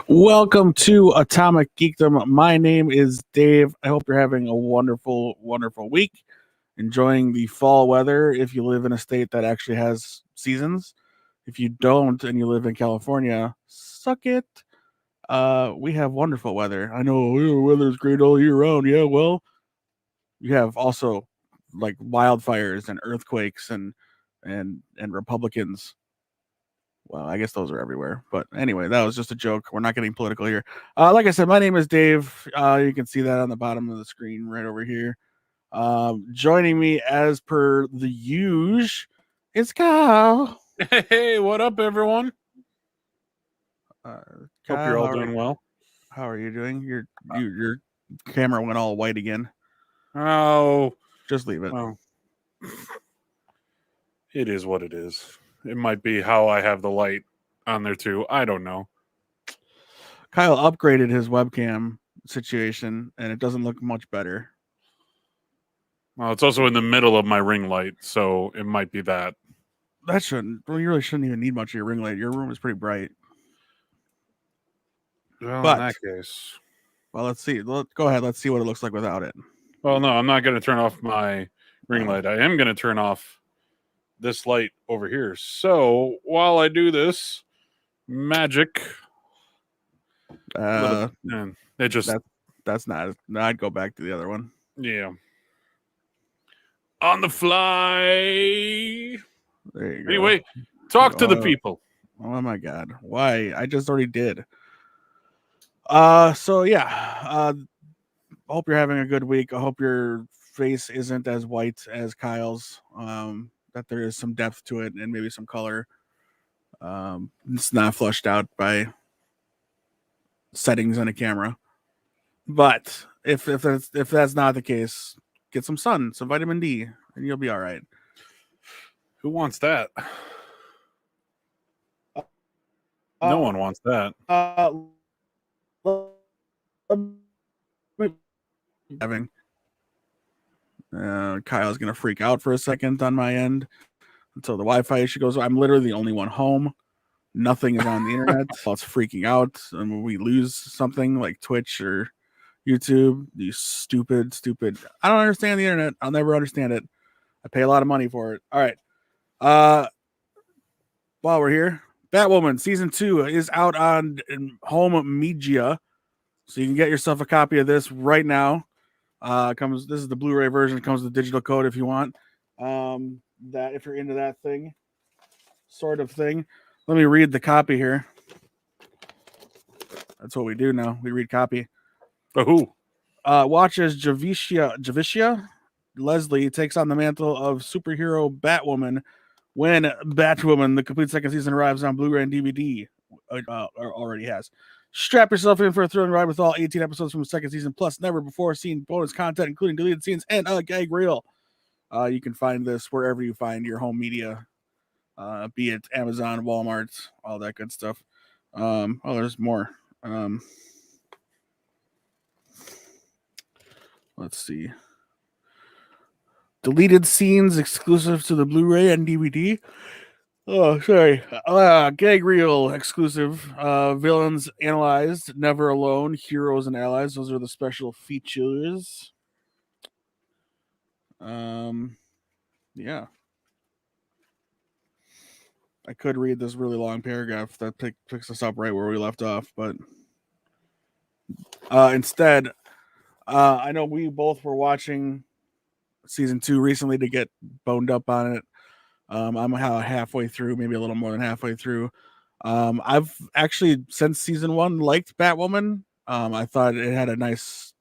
Welcome to Atomic Geekdom. My name is Dave. I hope you're having a wonderful, wonderful week. Enjoying the fall weather if you live in a state that actually has seasons. If you don't and you live in California, suck it. We have wonderful weather. I know weather's great all year round. Yeah, well, you have also like wildfires and earthquakes and Republicans. Well, I guess those are everywhere. But anyway, that was just a joke. We're not getting political here. Like I said, my name is Dave. You can see that on the bottom of the screen right over here. Joining me as per the usual is Kyle. Hey, what up, everyone? Kyle, Hope you're all doing well. How are you doing? Your camera went all white again. Oh, just leave it. Well, it is what it is. It might be how I have the light on there too. I don't know. Kyle upgraded his webcam situation, and it doesn't look much better. Well, it's also in the middle of my ring light, so it might be that. That shouldn't. Well, you really shouldn't even need much of your ring light. Your room is pretty bright. Well, in that case. Well, let's see. Go ahead. Let's see what it looks like without it. Well, no, I'm not going to turn off my ring light. I am going to turn off this light over here. So while I do this, magic. It just that's not. I'd go back to the other one. Yeah. On the fly. There you go. Anyway, talk to the people. Oh my God. Why? I just already did. So yeah. Hope you're having a good week. I hope your face isn't as white as Kyle's. That there is some depth to it and maybe some color. It's not flushed out by settings on a camera. But if that's not the case, get some sun, some vitamin D, and you'll be all right. Who wants that? No one wants that. Kyle's gonna freak out for a second on my end until the Wi-Fi issue goes. I'm literally the only one home. Nothing is on the internet. While it's freaking out, and when we lose something like Twitch or YouTube, you stupid. I don't understand the internet. I'll never understand it. I pay a lot of money for it. All right. While we're here, Batwoman season 2 is out on home media, so you can get yourself a copy of this right now. This is the Blu-ray version. It comes with digital code if you want. That if you're into that thing, sort of thing. Let me read the copy here. That's what we do now. We read copy. Who? Watch as Javicia Leslie takes on the mantle of superhero Batwoman when Batwoman, the complete second season, arrives on Blu-ray and DVD. Already has. Strap yourself in for a thrilling ride with all 18 episodes from the second season, plus never before seen bonus content, including deleted scenes and a gag reel. You can find this wherever you find your home media, be it Amazon, Walmart, all that good stuff. There's more. Let's see. Deleted scenes exclusive to the Blu-ray and DVD. Oh, sorry. Gag reel exclusive. Villains analyzed. Never alone. Heroes and allies. Those are the special features. Yeah. I could read this really long paragraph that picks us up right where we left off, but instead, I know we both were watching season 2 recently to get boned up on it. I'm halfway through, maybe a little more than halfway through. I've actually, since season 1, liked Batwoman. I thought it had a nice.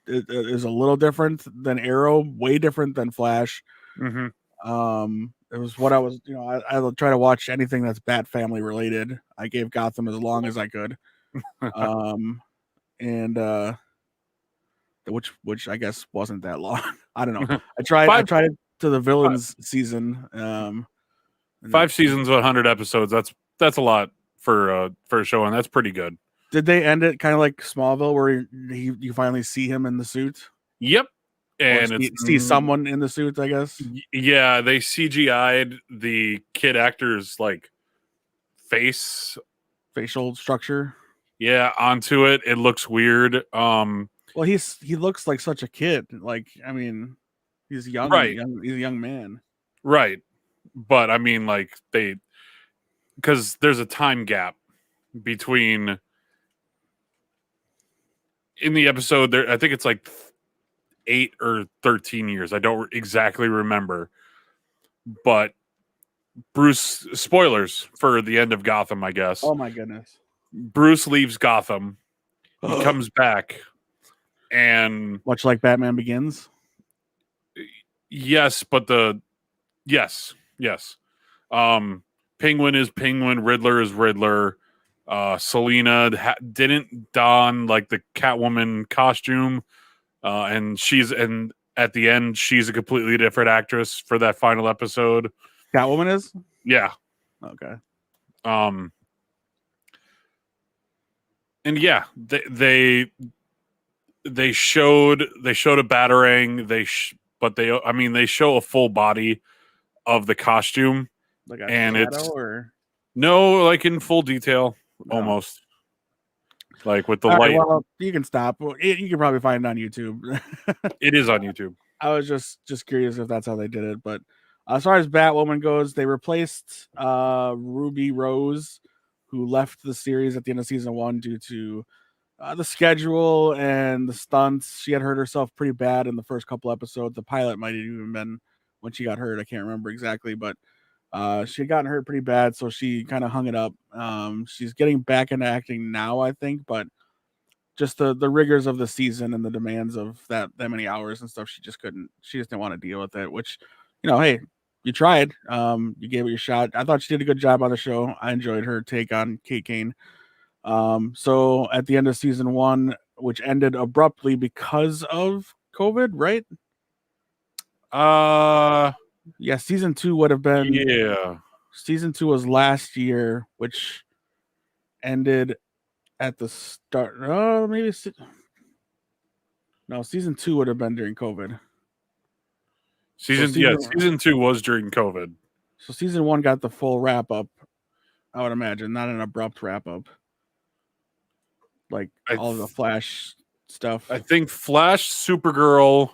It is a little different than Arrow, way different than Flash. Mm-hmm. It was what I was, I try to watch anything that's Bat Family related. I gave Gotham as long as I could, and which I guess wasn't that long. I don't know. I tried it to the villains season. 5 seasons, 100 episodes. That's a lot for a show, and that's pretty good. Did they end it kind of like Smallville, where you finally see him in the suit? Yep. And see someone in the suit, I guess. Yeah, they CGI'd the kid actor's like facial structure. Yeah, onto it. It looks weird. Well, he looks like such a kid. Like, I mean, he's young, Right. he's a young man. Right. But I mean, like, because there's a time gap between in the episode there. I think it's like 8 or 13 years. I don't exactly remember, but Bruce, spoilers for the end of Gotham, I guess. Oh my goodness. Bruce leaves Gotham. He comes back, and Much like Batman Begins. yes, but yes. Penguin is Penguin, Riddler is Riddler. Selena didn't don like the Catwoman costume, and at the end she's a completely different actress for that final episode. Catwoman is? Yeah. Okay. And yeah, they showed a Batarang. They show a full body of the costume, Like a and shadow it's or no, like in full detail, no? almost like with the All light. right, well, you can stop. You can probably find it on YouTube. It is on YouTube. I was just curious if that's how they did it. But as far as Batwoman goes, they replaced Ruby Rose, who left the series at the end of season 1 due to the schedule and the stunts. She had hurt herself pretty bad in the first couple episodes. The pilot might have even been when she got hurt. I can't remember exactly, but she had gotten hurt pretty bad, so she kind of hung it up. She's getting back into acting now, I think, but just the rigors of the season and the demands of that many hours and stuff, she just didn't want to deal with it, which, hey, you tried. You gave it your shot. I thought she did a good job on the show. I enjoyed her take on Kate Kane. So at the end of season 1, which ended abruptly because of COVID, right? Yeah, season 2 would have been. Yeah. Season 2 was last year, which ended at the start. Maybe no. Season 2 would have been during COVID. Season 2 was during COVID. So season 1 got the full wrap up. I would imagine, not an abrupt wrap up, like all of the Flash stuff. I think Flash, Supergirl,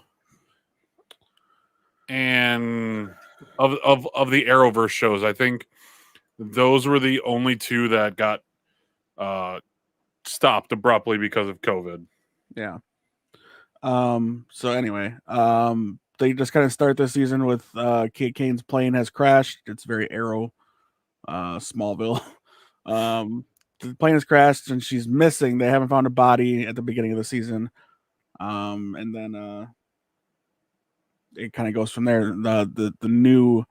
and of the Arrowverse shows, I think those were the only 2 that got stopped abruptly because of COVID. Yeah. So anyway, they just kind of start this season with Kate Kane's plane has crashed. It's very Arrow, Smallville. The plane has crashed and she's missing. They haven't found a body at the beginning of the season. And then it kind of goes from there. The new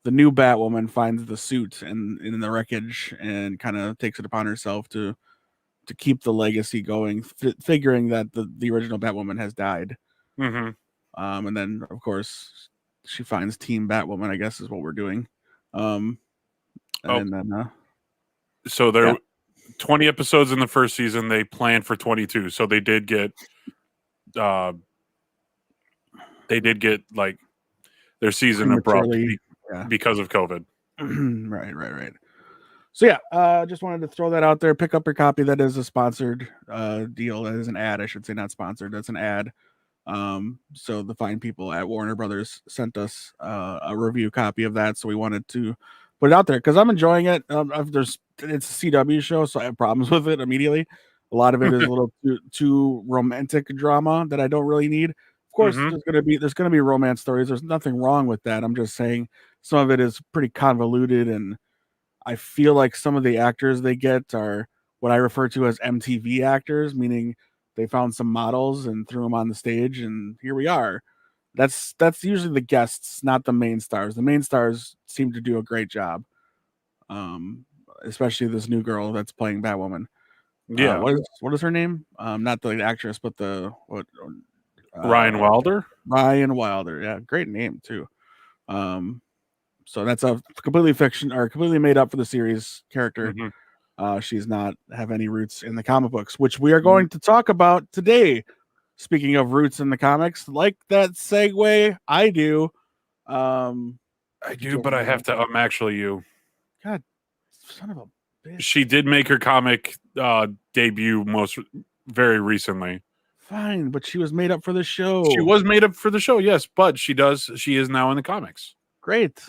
Batwoman finds the suit in the wreckage and kind of takes it upon herself to keep the legacy going, figuring that the original Batwoman has died. Mm-hmm. And then of course she finds Team Batwoman, I guess is what we're doing. And then so there 20 episodes in the first season. They planned for 22, so they did get like their season abrupt because of COVID. Right. So yeah, just wanted to throw that out there. Pick up your copy. That is a sponsored deal. That is an ad, I should say, not sponsored. That's an ad. So the fine people at Warner Brothers sent us a review copy of that, so we wanted to put it out there because I'm enjoying it. It's a CW show, so I have problems with it immediately. A lot of it is a little too romantic drama that I don't really need. Of course, there's gonna be romance stories. There's nothing wrong with that. I'm just saying some of it is pretty convoluted, and I feel like some of the actors they get are what I refer to as MTV actors, meaning they found some models and threw them on the stage, and here we are. That's usually the guests, not the main stars. The main stars seem to do a great job, especially this new girl that's playing Batwoman. Yeah, what is her name? Not the actress, but Ryan Wilder. Ryan Wilder, yeah, great name too. So that's a completely fiction or completely made up for the series character. Mm-hmm. She's not have any roots in the comic books, which we are going to talk about today. Speaking of roots in the comics, like that segue, I do. I do, but I have to. I'm actually you. God, son of a She did make her comic debut very recently. Fine, but she was made up for the show. She was made up for the show, yes, but she is now in the comics. Great.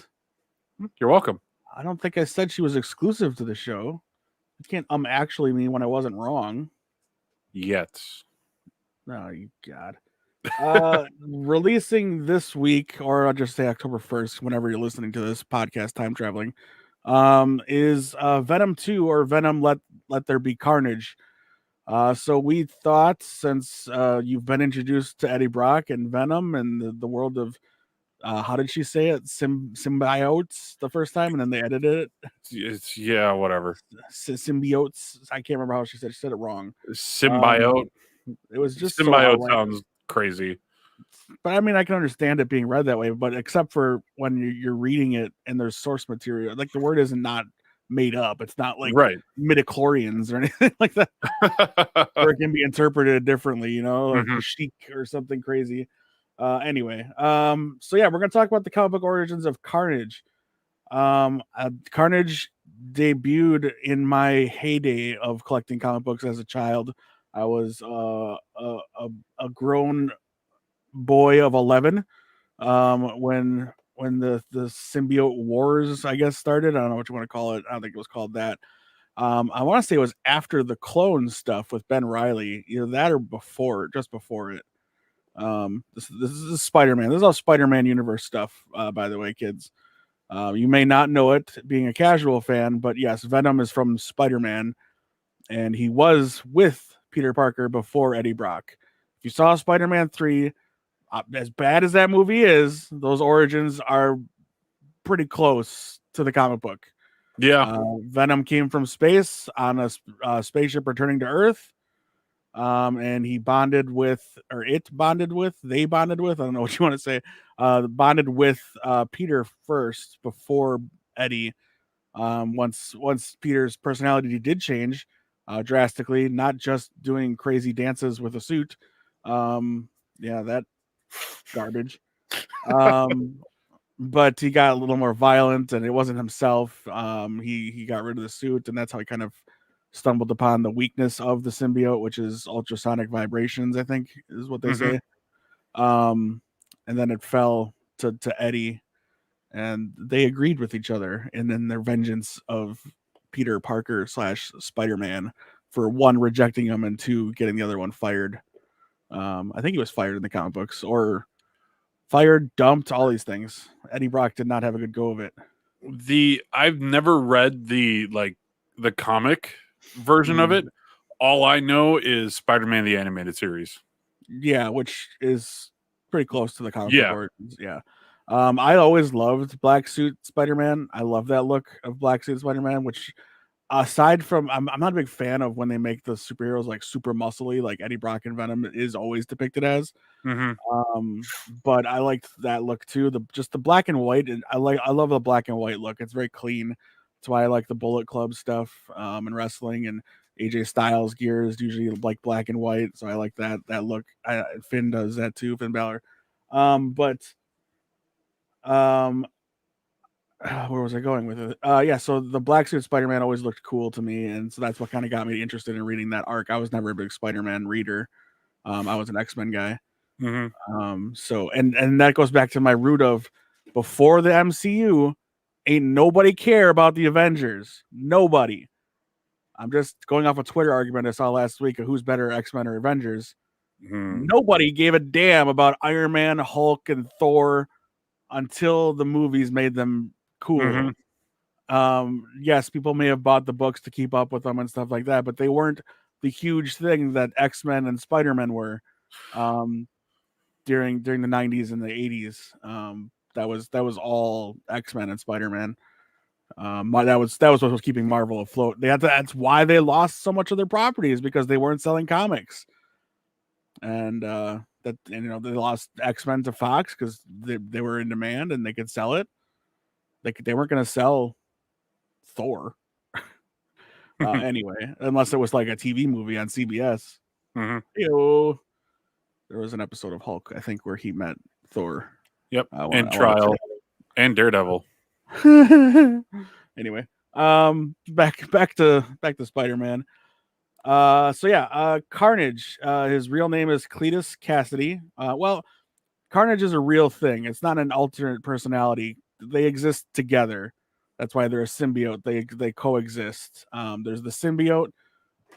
You're welcome. I don't think I said she was exclusive to the show. You can't actually mean when I wasn't wrong. Yet. Oh, you God. Releasing this week, or I'll just say October 1st, whenever you're listening to this podcast, time traveling, is Venom 2 or Venom Let There Be Carnage. So we thought, since you've been introduced to Eddie Brock and Venom and the world of how did she say it? Symbiotes the first time, and then they edited it. Yeah, whatever. Symbiotes. I can't remember how she said. She said it wrong. Symbiote. It was just symbiote so sounds crazy. But I mean, I can understand it being read that way. But except for when you're reading it and there's source material, like the word isn't not made up. It's not like midichlorians or anything like that, or it can be interpreted differently. Like the Sheik or something crazy. Anyway, so yeah, we're gonna talk about the comic book origins of Carnage. Carnage debuted in my heyday of collecting comic books as a child. I was a grown boy of 11 when the symbiote wars, I guess, started. I don't know what you want to call it. I don't think it was called that. I want to say it was after the clone stuff with Ben Reilly, either that or just before it. This is Spider-Man. This is all Spider-Man universe stuff, by the way, kids. You may not know it being a casual fan, but yes, Venom is from Spider-Man, and he was with Peter Parker before Eddie Brock. If you saw Spider-Man 3, as bad as that movie is, those origins are pretty close to the comic book. Yeah. Venom came from space on a spaceship returning to Earth. And they bonded with, I don't know what you want to say, bonded with Peter first before Eddie. Once Peter's personality did change drastically, not just doing crazy dances with a suit. That garbage. But he got a little more violent, and it wasn't himself. He got rid of the suit, and that's how he kind of stumbled upon the weakness of the symbiote, which is ultrasonic vibrations, I think is what they say. And then it fell to Eddie, and they agreed with each other, and then their vengeance of Peter Parker / Spider-Man for one, rejecting him, and two, getting the other one fired. I think he was fired in the comic books, or fired, dumped, all these things. Eddie Brock did not have a good go of it. I've never read the comic version of it. All I know is Spider-Man the Animated Series. Yeah, which is pretty close to the comic book origins. Yeah. I always loved Black Suit Spider-Man. I love that look of Black Suit Spider-Man, which aside from, I'm not a big fan of when they make the superheroes like super muscly, like Eddie Brock and Venom is always depicted as. But I liked that look too. The black and white. I love the black and white look. It's very clean. That's why I like the Bullet Club stuff in wrestling, and AJ Styles gear is usually like black and white. So I like that look. Finn does that too, Finn Balor. Where was I going with it? So the Black Suit Spider-Man always looked cool to me, and so that's what kind of got me interested in reading that arc. I was never a big Spider-Man reader. I was an X-Men guy. So and that goes back to my root of, before the MCU, ain't nobody care about the Avengers. Nobody. I'm just going off a Twitter argument I saw last week of who's better, X-Men or Avengers. Nobody gave a damn about Iron Man, Hulk, and Thor until the movies made them cool. Yes, people may have bought the books to keep up with them and stuff like that, but they weren't the huge thing that X-Men and Spider-Man were during the 90s and the 80s. That was all X-Men and Spider-Man. That was what was keeping Marvel afloat. That's why they lost so much of their properties, because they weren't selling comics. And they lost X-Men to Fox because they were in demand and they could sell it. They weren't going to sell Thor anyway, unless it was like a TV movie on CBS. There was an episode of Hulk, I think, where he met Thor. Yep, and Trial and Daredevil. Anyway, Back to Spider-Man. Carnage. His real name is Cletus Cassidy. Carnage is a real thing. It's not an alternate personality. They exist together. That's why they're a symbiote. They coexist. There's the symbiote,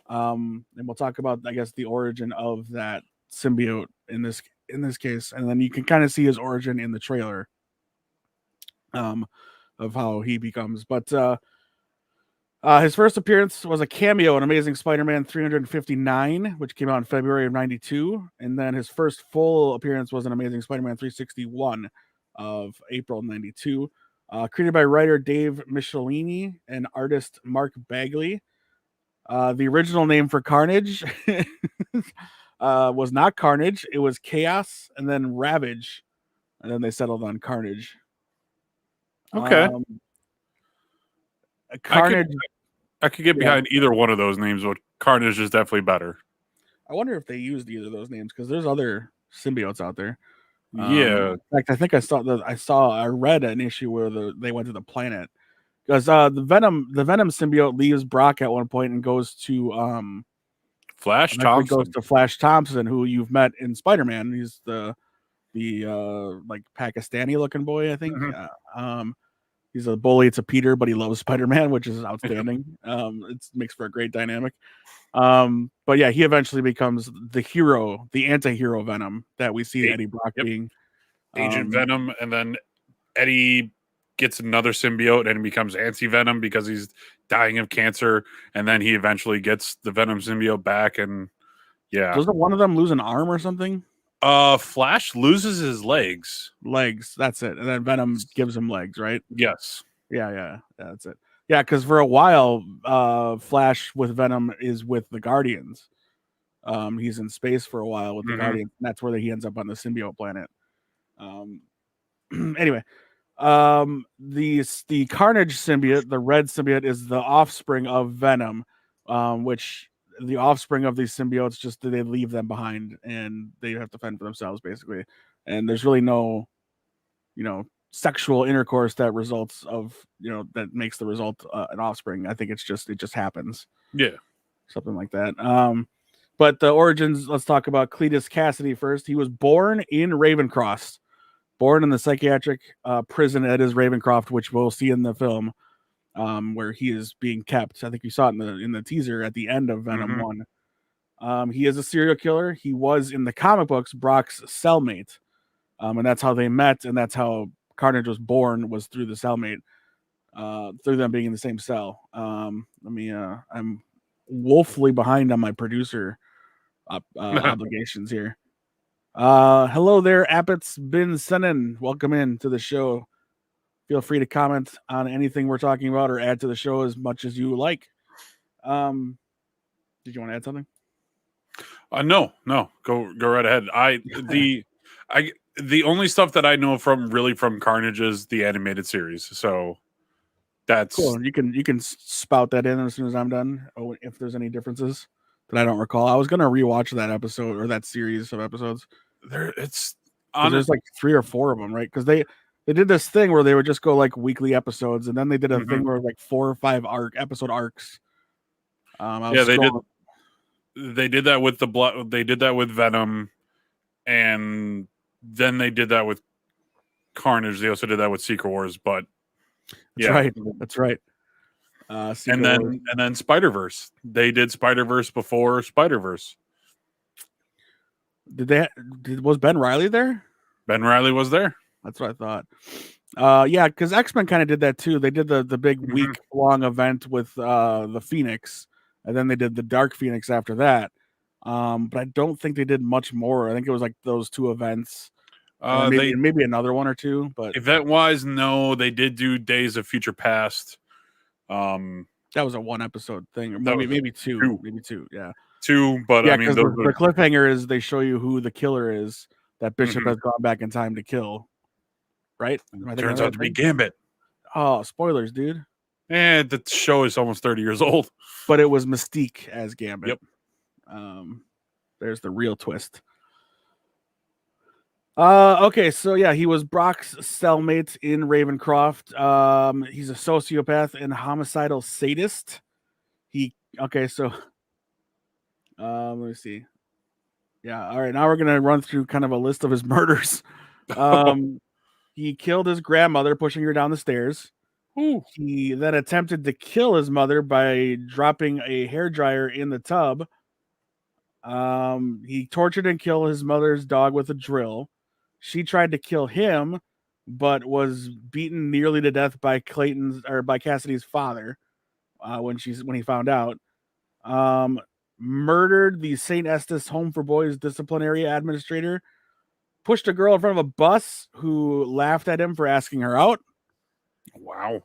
and we'll talk about, I guess, the origin of that symbiote in this case, and then you can kind of see his origin in the trailer, of how he becomes. But his first appearance was a cameo in Amazing Spider-Man 359, which came out in February of 92. And then his first full appearance was in Amazing Spider-Man 361 of April 92. Created by writer Dave Michelini and artist Mark Bagley. The original name for Carnage was not Carnage. It was Chaos and then Ravage. And then they settled on Carnage. Okay. Carnage. I could get behind either one of those names, but Carnage is definitely better. I wonder if they used either of those names because there's other symbiotes out there. Yeah. In fact, I think I read an issue where they went to the planet because the Venom symbiote leaves Brock at one point and goes to Flash Thompson. Goes to Flash Thompson, who you've met in Spider-Man. He's the like Pakistani looking boy, I think. Mm-hmm. He's a bully to Peter, but he loves Spider-Man, which is outstanding. It makes for a great dynamic. But yeah, he eventually becomes the hero, the anti-hero Venom that we see Eddie Brock being. Agent Venom, and then Eddie gets another symbiote and becomes anti-Venom because he's dying of cancer, and then he eventually gets the Venom symbiote back, and doesn't one of them lose an arm or something? Flash loses his legs. That's it. And then Venom gives him legs, right? Yes. Yeah, that's it. Yeah, because for a while, Flash with Venom is with the Guardians. He's in space for a while with the Guardians. And that's where he ends up on the symbiote planet. Anyway, the Carnage symbiote, the red symbiote, is the offspring of Venom, which the offspring of these symbiotes just they leave them behind and they have to fend for themselves basically. And there's really no, sexual intercourse that results of, that makes the result an offspring. I think it just happens. Yeah. Something like that. But the origins, let's talk about Cletus Cassidy first. He was born in Ravencroft, born in the psychiatric prison at his Ravencroft, which we'll see in the film, where he is being kept. I think you saw it in the teaser at the end of Venom 1. He is a serial killer. He was in the comic books Brock's cellmate, and that's how they met, and that's how Carnage was born, was through the cellmate, through them being in the same cell. I'm woefully behind on my producer obligations here. Hello there, Appets Bin Sennen. Welcome in to the show. Feel free to comment on anything we're talking about or add to the show as much as you like. Did you want to add something? No. Go right ahead. The only stuff that I know from Carnage is the animated series. So that's cool. You can spout that in as soon as I'm done. Oh, if there's any differences that I don't recall. I was gonna rewatch that episode or that series of episodes. There's like 3 or 4 of them, right? Because they did this thing where they would just go like weekly episodes, and then they did a thing where like 4 or 5 episode arcs. They did that with they did that with Venom, and then they did that with Carnage. They also did that with Secret Wars, but that's right. And then Spider-Verse. They did Spider-Verse before Spider-Verse. Was Ben Reilly there? Ben Reilly was there. That's what I thought. Yeah, because X-Men kind of did that too. They did the big week-long event with the Phoenix, and then they did the Dark Phoenix after that. But I don't think they did much more. I think it was like those 2 events. Maybe another one or 2. But event-wise, no, they did do Days of Future Past. That was a 1 episode thing, or maybe 2. Maybe 2, yeah. 2, but yeah, because the cliffhanger is they show you who the killer is that Bishop has gone back in time to kill. Right? Turns out to be Gambit. Oh, spoilers, dude. And the show is almost 30 years old. But it was Mystique as Gambit. Yep. There's the real twist. Okay, so yeah, he was Brock's cellmate in Ravencroft. He's a sociopath and homicidal sadist. So let me see. Yeah, all right. Now we're gonna run through kind of a list of his murders. Um, he killed his grandmother, pushing her down the stairs. Ooh. He then attempted to kill his mother by dropping a hairdryer in the tub. He tortured and killed his mother's dog with a drill. She tried to kill him, but was beaten nearly to death by Cassidy's father when he found out. Murdered the St. Estes Home for Boys disciplinary administrator. Pushed a girl in front of a bus who laughed at him for asking her out. Wow.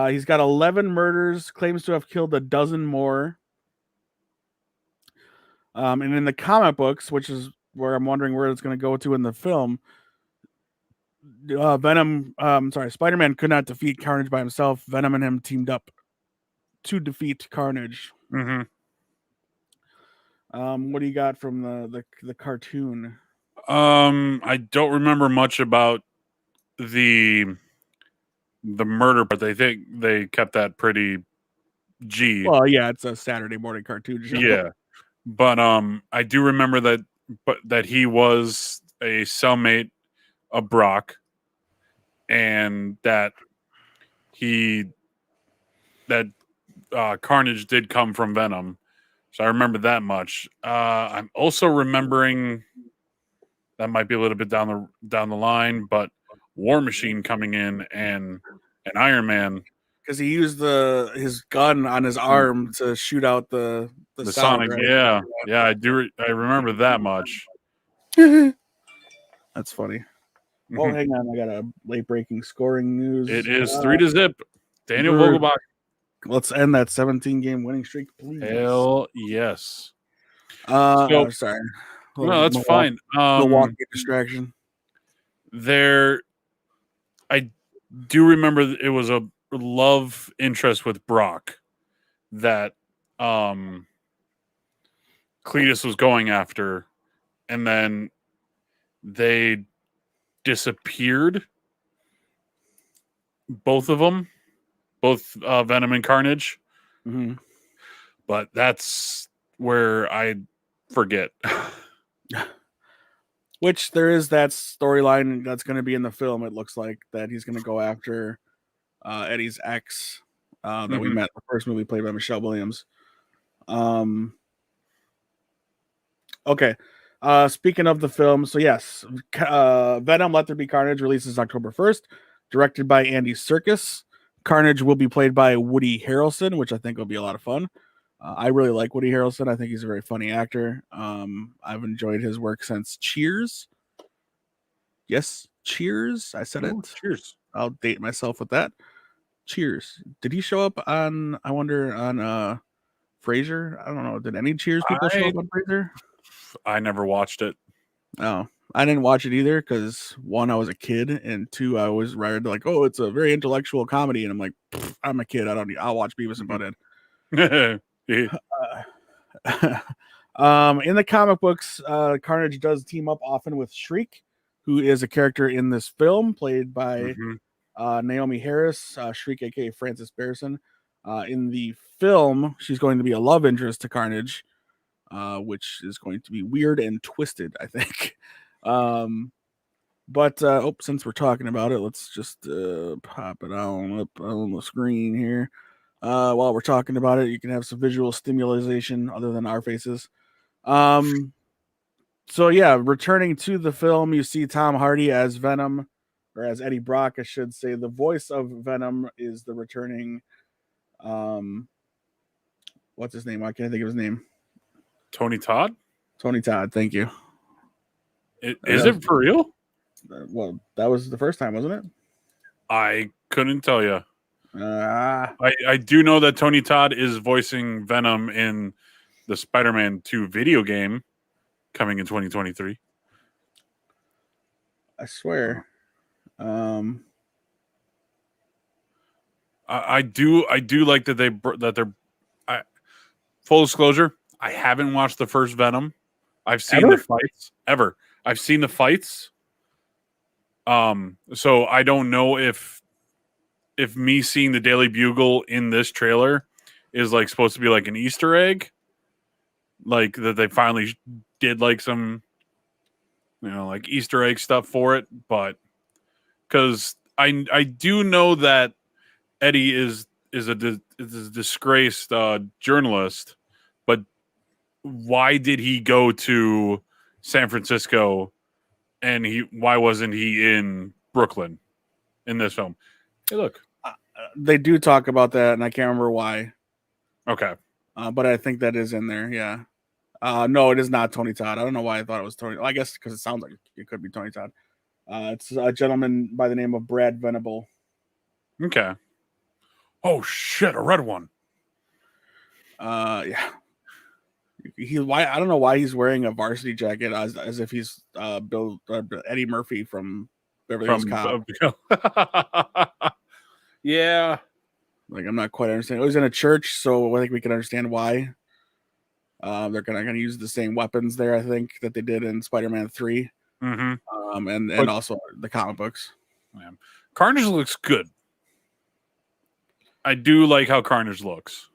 He's got 11 murders, claims to have killed a dozen more. And in the comic books, which is where I'm wondering where it's going to go to in the film, Spider-Man could not defeat Carnage by himself. Venom and him teamed up to defeat Carnage. Mm-hmm. What do you got from the cartoon? I don't remember much about the murder, but they think they kept that pretty G. Well, yeah, it's a Saturday morning cartoon show. Yeah, but I do remember that he was a cellmate of Brock, and that Carnage did come from Venom. So I remember that much. I'm also remembering that might be a little bit down the line, but War Machine coming in and Iron Man, because he used his gun on his arm to shoot out the sound, Sonic. right? Yeah, I do. I remember that much. That's funny. Oh, hang on, I got a late breaking scoring news. It is 3-0. Daniel Vogelbach. Let's end that 17-game winning streak, please. Hell yes. Sorry. No, that's fine. Milwaukee distraction. I do remember it was a love interest with Brock that Cletus was going after, and then they disappeared. Both of them. Both Venom and Carnage. Mm-hmm. But that's where I forget. Which there is that storyline that's going to be in the film. It looks like that he's going to go after Eddie's ex that we met in the first movie, played by Michelle Williams. Okay. Speaking of the film, so yes, Venom Let There Be Carnage releases October 1st, directed by Andy Serkis. Carnage will be played by Woody Harrelson, which I think will be a lot of fun. I really like Woody Harrelson. I think he's a very funny actor. I've enjoyed his work since Cheers. Yes, Cheers. I said it. Cheers. I'll date myself with that. Cheers. Did he show up on, I wonder, on Frasier? I don't know. Did any Cheers people show up on Frasier? I never watched it. Oh, I didn't watch it either because one, I was a kid, and two, I was rared like, oh, it's a very intellectual comedy, and I'm like, I'm a kid. I'll watch Beavis and Butthead. In the comic books, Carnage does team up often with Shriek, who is a character in this film played by Naomi Harris, Shriek, aka Frances Barrison. In the film, she's going to be a love interest to Carnage, which is going to be weird and twisted, I think. Since we're talking about it, let's just pop it up on the screen here. While we're talking about it, you can have some visual stimulation other than our faces. So yeah, returning to the film, you see Tom Hardy as Venom, or as Eddie Brock, I should say. The voice of Venom is the returning, what's his name? Why can't I think of his name? Tony Todd? Tony Todd, thank you. Is it for real? Well, that was the first time, wasn't it? I couldn't tell you. I do know that Tony Todd is voicing Venom in the Spider-Man 2 video game coming in 2023. I swear. I do like that they're full disclosure, I haven't watched the first Venom. I've seen the fights. I've seen the fights. So I don't know if me seeing the Daily Bugle in this trailer is like supposed to be like an Easter egg, like that they finally did like some, like Easter egg stuff for it. But because I do know that Eddie is a disgraced journalist, but why did he go to San Francisco, and why wasn't he in Brooklyn in this film? Hey, look. They do talk about that, and I can't remember why. Okay. But I think that is in there, yeah. No, it is not Tony Todd. I don't know why I thought it was Tony. Well, I guess because it sounds like it could be Tony Todd. It's a gentleman by the name of Brad Venable. Okay. Oh shit, a red one. Yeah. Why I don't know why he's wearing a varsity jacket as if he's Eddie Murphy from Beverly Hills Cop. Yeah. Like I'm not quite understanding. It was in a church, so I think we can understand why. They're gonna use the same weapons there, I think, that they did in Spider-Man 3. Mm-hmm. And also the comic books. Yeah. Carnage looks good. I do like how Carnage looks.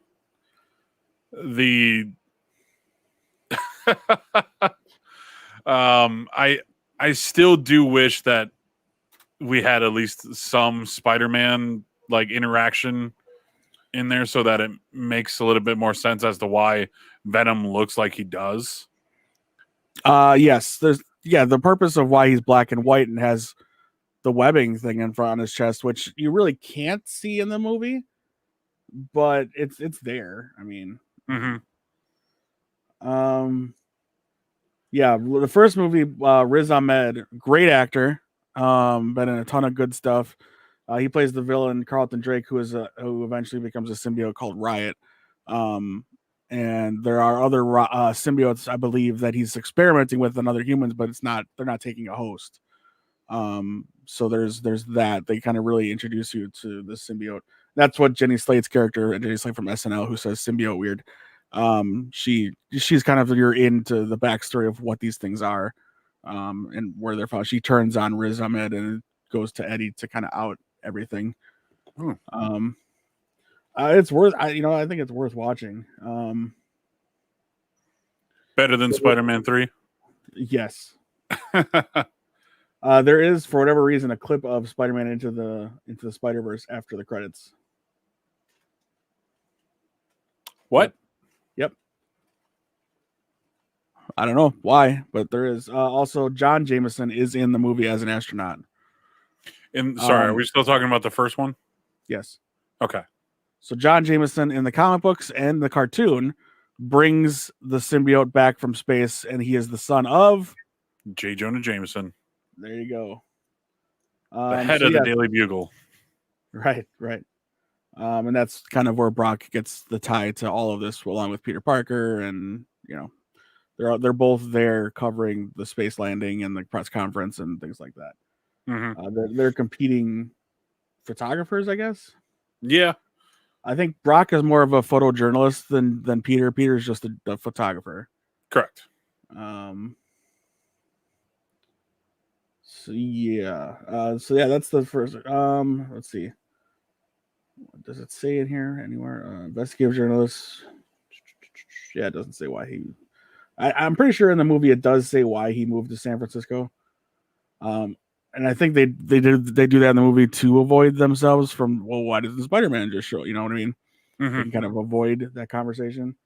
I still do wish that we had at least some Spider-Man like interaction in there so that it makes a little bit more sense as to why Venom looks like he does. Yes, the purpose of why he's black and white and has the webbing thing in front of his chest, which you really can't see in the movie, but it's there. I mean, yeah, the first movie, Riz Ahmed, great actor, been in a ton of good stuff. He plays the villain Carlton Drake, who eventually becomes a symbiote called Riot. And there are other symbiotes, I believe, that he's experimenting with on other humans, but they're not taking a host. So there's that. They kind of really introduce you to the symbiote. That's what Jenny Slate's character, Jenny Slate from SNL, who says symbiote weird. She's kind of, you're into the backstory of what these things are, and where they're from. She turns on Riz Ahmed and goes to Eddie to kind of out everything. It's worth, I think it's worth watching. Better than Spider-Man 3? Yes. There is, for whatever reason, a clip of Spider-Man into the Spider-Verse after the credits. What? Yep. I don't know why, but there is. Also, John Jameson is in the movie as an astronaut. Sorry, are we still talking about the first one? Yes. Okay. So John Jameson in the comic books and the cartoon brings the symbiote back from space, and he is the son of J. Jonah Jameson. There you go. The head of the Daily Bugle. Right. And that's kind of where Brock gets the tie to all of this, along with Peter Parker, and they're both there covering the space landing and the press conference and things like that. They're competing photographers, I guess. Yeah, I think Brock is more of a photojournalist than Peter. Peter's just a photographer. Correct. So yeah, that's the first. Let's see. What does it say in here anywhere? Investigative journalist. Yeah, it doesn't say why he. I'm pretty sure in the movie it does say why he moved to San Francisco. And I think they do that in the movie to avoid themselves from, well, why doesn't Spider-Man just show? You know what I mean? They can kind of avoid that conversation.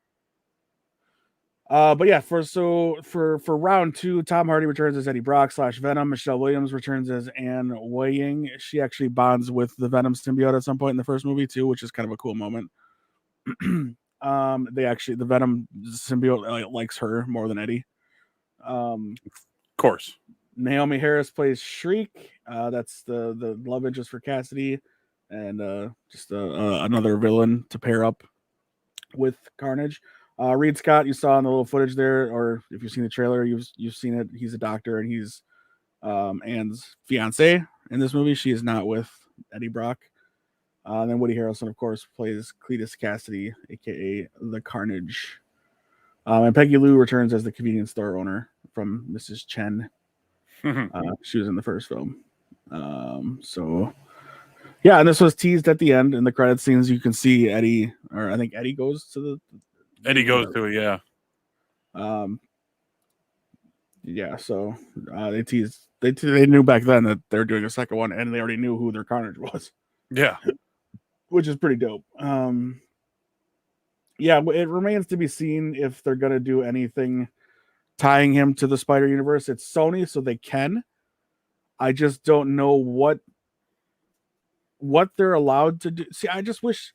But yeah, for round 2, Tom Hardy returns as Eddie Brock / Venom. Michelle Williams returns as Anne Weying. She actually bonds with the Venom symbiote at some point in the first movie too, which is kind of a cool moment. The Venom symbiote likes her more than Eddie. Of course. Naomi Harris plays Shriek. That's the love interest for Cassidy, and just another villain to pair up with Carnage. Reed Scott, you saw in the little footage there, or if you've seen the trailer, you've seen it. He's a doctor, and he's Anne's fiance in this movie. She is not with Eddie Brock. And then Woody Harrelson, of course, plays Cletus Cassidy, aka the Carnage. And Peggy Lou returns as the convenience store owner from Mrs. Chen. She was in the first film. So yeah, and this was teased at the end in the credit scenes. You can see Eddie, or I think Eddie goes to the Eddie goes to it, yeah. Yeah, so they teased. They knew back then that they were doing a second one, and they already knew who their Carnage was, Yeah. which is pretty dope. Yeah, it remains to be seen if they're gonna do anything tying him to the Spider Universe. It's Sony, so they can. I just don't know what they're allowed to do. See, I just wish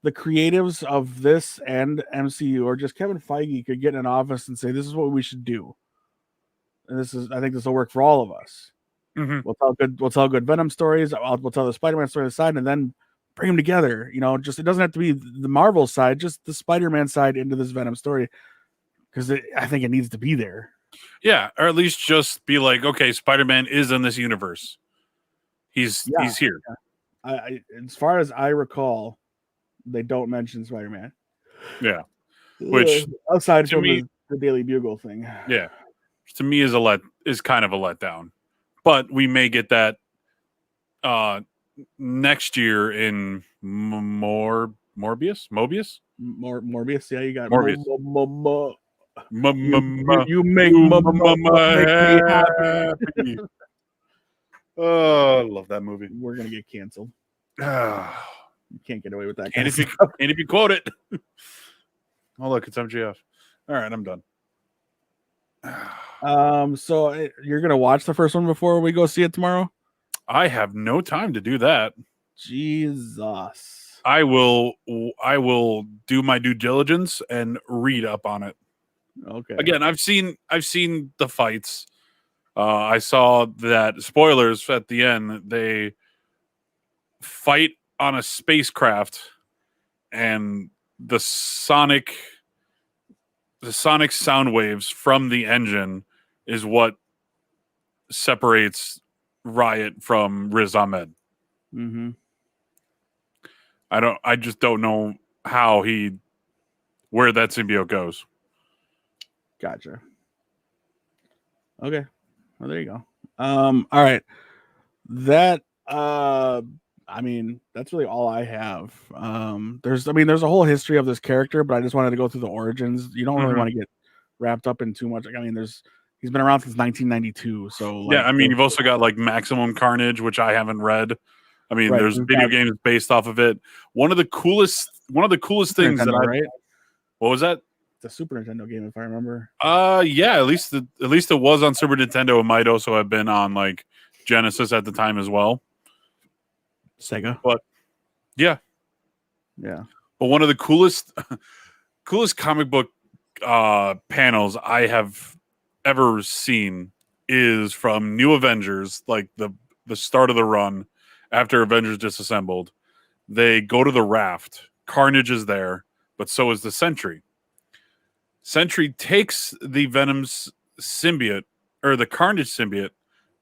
the creatives of this and MCU, or just Kevin Feige, could get in an office and say, "This is what we should do." And I think this will work for all of us. Mm-hmm. We'll tell good Venom stories. We'll tell the Spider-Man story on the side, and then bring them together. Just it doesn't have to be the Marvel side, just the Spider-Man side into this Venom story, because I think it needs to be there. Yeah, or at least just be like, okay, Spider-Man is in this universe. He's here. I as far as I recall, they don't mention Spider-Man. Yeah, which aside from the Daily Bugle thing. Yeah, to me is kind of a letdown, but we may get that next year in Mobius. Morbius. Yeah, you got Morbius. You make me happy. Oh, I love that movie. We're gonna get canceled. You can't get away with that. And if you quote it. Oh, look, it's MJF. All right, I'm done. So you're gonna watch the first one before we go see it tomorrow? I have no time to do that. Jesus. I will do my due diligence and read up on it. Okay. Again, I've seen the fights. I saw that, spoilers at the end, they fight on a spacecraft, and the sonic sound waves from the engine is what separates Riot from Riz Ahmed. Mm-hmm. I just don't know where that symbiote goes. Gotcha. Okay. Well, there you go. All right. That I mean, that's really all I have. There's a whole history of this character, but I just wanted to go through the origins. You don't really want to get wrapped up in too much. Like, I mean, he's been around since 1992. So yeah, I mean, you've also got like Maximum Carnage, which I haven't read. I mean, there's video games based off of it. One of the coolest things Nintendo, that right? What was that? The Super Nintendo game, if I remember. Yeah, at least it was on Super Nintendo. It might also have been on like Genesis at the time as well. Sega. But yeah. But one of the coolest comic book panels I have ever seen is from New Avengers, like the start of the run after Avengers Disassembled. They go to the raft. Carnage is there, but so is the Sentry. Sentry takes the Venom's symbiote, or the Carnage symbiote,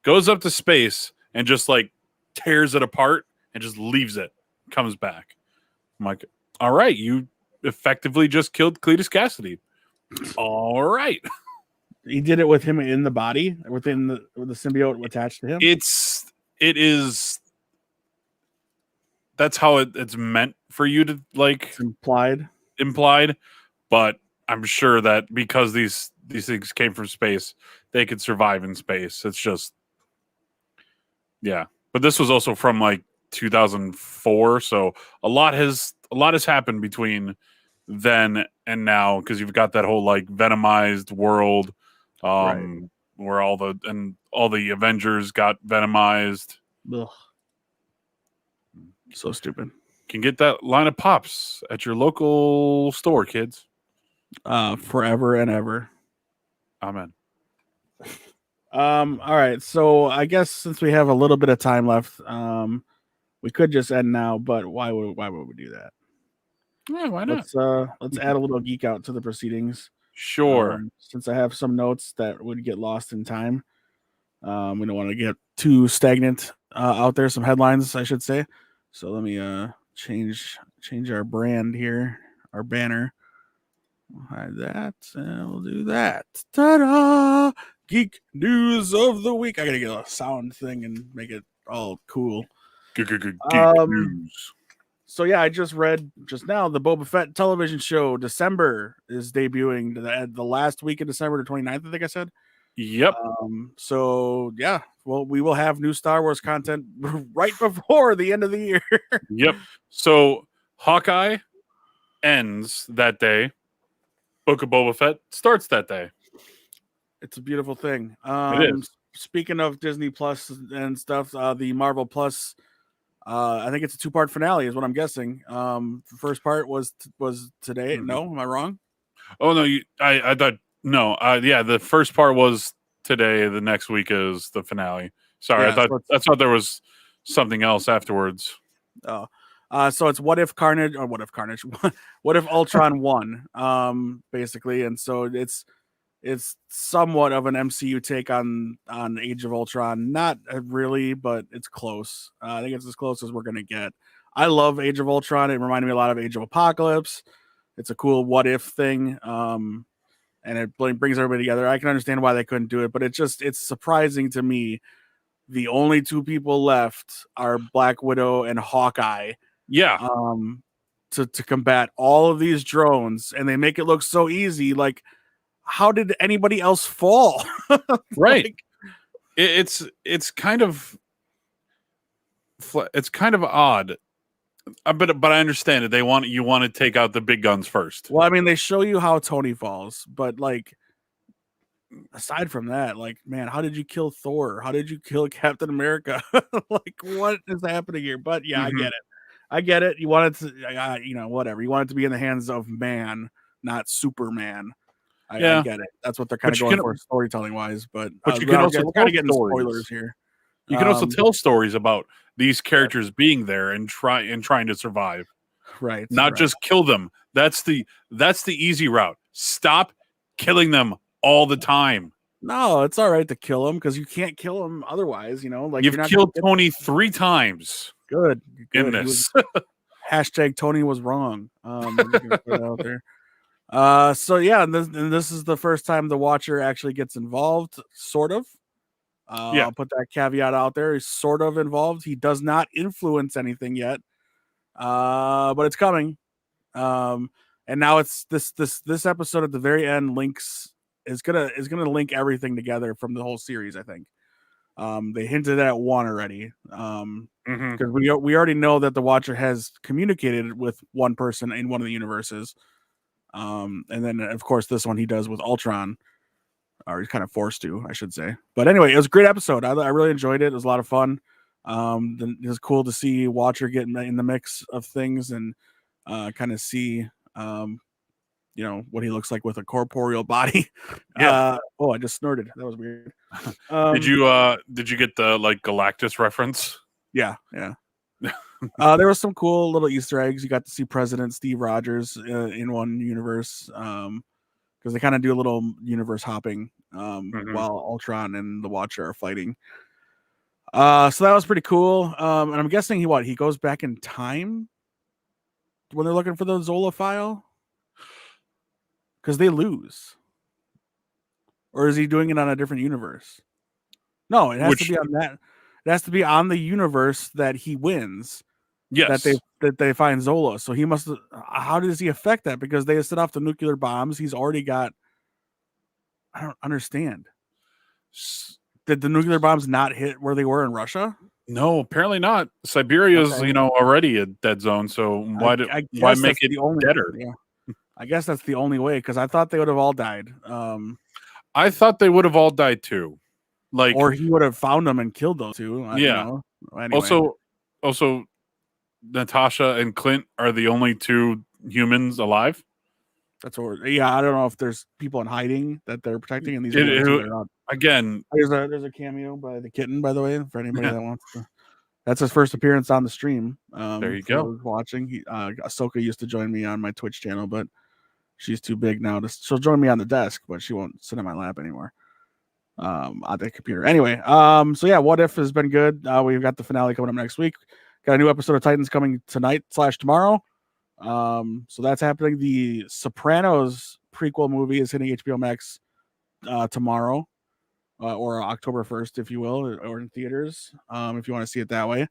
goes up to space and just like tears it apart and just leaves it, comes back. I'm like, all right, you effectively just killed Cletus Cassidy. All right. He did it with him in the body, with the symbiote attached to him. It is. That's how it's meant for you to like. It's implied, but I'm sure that because these things came from space, they could survive in space. It's just, yeah. But this was also from like 2004, so a lot has happened between then and now, because you've got that whole like venomized world, where all the Avengers got venomized. Ugh. So stupid. Can get that line of pops at your local store, kids. Forever and ever. Amen. All right. So I guess since we have a little bit of time left, we could just end now, but why would we do that? Yeah, why not? Let's add a little geek out to the proceedings. Sure. Since I have some notes that would get lost in time. We don't want to get too stagnant out there. Some headlines, I should say. So let me change our brand here, our banner. We'll hide that, and we'll do that. Ta-da! Geek news of the week. I gotta get a sound thing and make it all cool. Geek Um, news. So yeah, I just read just now the Boba Fett television show. December is debuting the last week of December, the 29th, I think I said. Yep. So yeah, well, we will have new Star Wars content right before the end of the year. Yep. So Hawkeye ends that day. Book of Boba Fett starts that day. It's a beautiful thing. It is. Speaking of Disney Plus and stuff, the Marvel Plus, I think it's a 2-part finale, is what I'm guessing. The first part was today. No, am I wrong? Oh no, I thought no. Yeah, the first part was today. The next week is the finale. Sorry, Yeah, I thought there was something else afterwards. Oh, so it's what if Carnage, what if Ultron won, basically, and so it's somewhat of an MCU take on Age of Ultron. Not really, but it's close. I think it's as close as we're gonna get. I love Age of Ultron. It reminded me a lot of Age of Apocalypse. It's a cool what if thing, and it brings everybody together. I can understand why they couldn't do it, but it's surprising to me. The only 2 people left are Black Widow and Hawkeye. Yeah. To combat all of these drones, and they make it look so easy. Like, how did anybody else fall? Right. Like, it's kind of odd, but I understand it. You want to take out the big guns first. well, I mean, they show you how Tony falls, but like, aside from that, like, man, how did you kill Thor? How did you kill Captain America? Like, what is happening here? But yeah, I get it. You want it to, whatever. You want it to be in the hands of man, not Superman. I get it. That's what they're kind of going for storytelling wise. But you can also we're kind of getting spoilers here. You can also tell stories about these characters being there and trying to survive. Right. Not just kill them. That's the easy route. Stop killing them all the time. No, it's all right to kill them because you can't kill them otherwise. Like, you've killed Tony 3 times. Good. In this. Hashtag Tony was wrong. Put it out there. So yeah, and this is the first time the Watcher actually gets involved, sort of. I'll put that caveat out there. He's sort of involved. He does not influence anything yet, but it's coming. And now it's this episode at the very end is gonna link everything together from the whole series. I think they hinted at one already, because we already know that the Watcher has communicated with one person in one of the universes. And then of course this one he does with Ultron, or he's kind of forced to, I should say. But anyway, it was a great episode. I really enjoyed it. It was a lot of fun. It was cool to see Watcher get in the mix of things and kind of see what he looks like with a corporeal body. I just snorted. That was weird. Did you get the Galactus reference? Yeah. There was some cool little Easter eggs. You got to see President Steve Rogers in one universe, because they kind of do a little universe hopping while Ultron and the Watcher are fighting. So that was pretty cool. And I'm guessing he goes back in time when they're looking for the Zola file, because they lose. Or is he doing it on a different universe? No, it has to be on that. It has to be on the universe that he wins. Yes. That they find Zola. So he must. How does he affect that? Because they set off the nuclear bombs. He's already got. I don't understand. Did the nuclear bombs not hit where they were in Russia? No, apparently not. Siberia is already a dead zone. So why make it deader? Yeah. I guess that's the only way, because I thought they would have all died. I thought they would have all died too. Or he would have found them and killed those two. Yeah. Anyway. Also, Natasha and Clint are the only 2 humans alive. That's what. I don't know if there's people in hiding that they're protecting, and these again. There's a cameo by the kitten, by the way, for anybody that wants to. That's his first appearance on the stream. There you go. Watching. Ahsoka used to join me on my Twitch channel, but she's too big now. She'll join me on the desk, but she won't sit in my lap anymore. On the computer. Anyway, so yeah, What If has been good. We've got the finale coming up next week. Got a new episode of Titans coming tonight/tomorrow. So that's happening. The Sopranos prequel movie is hitting HBO Max tomorrow. or October 1st, if you will, or in theaters, if you want to see it that way.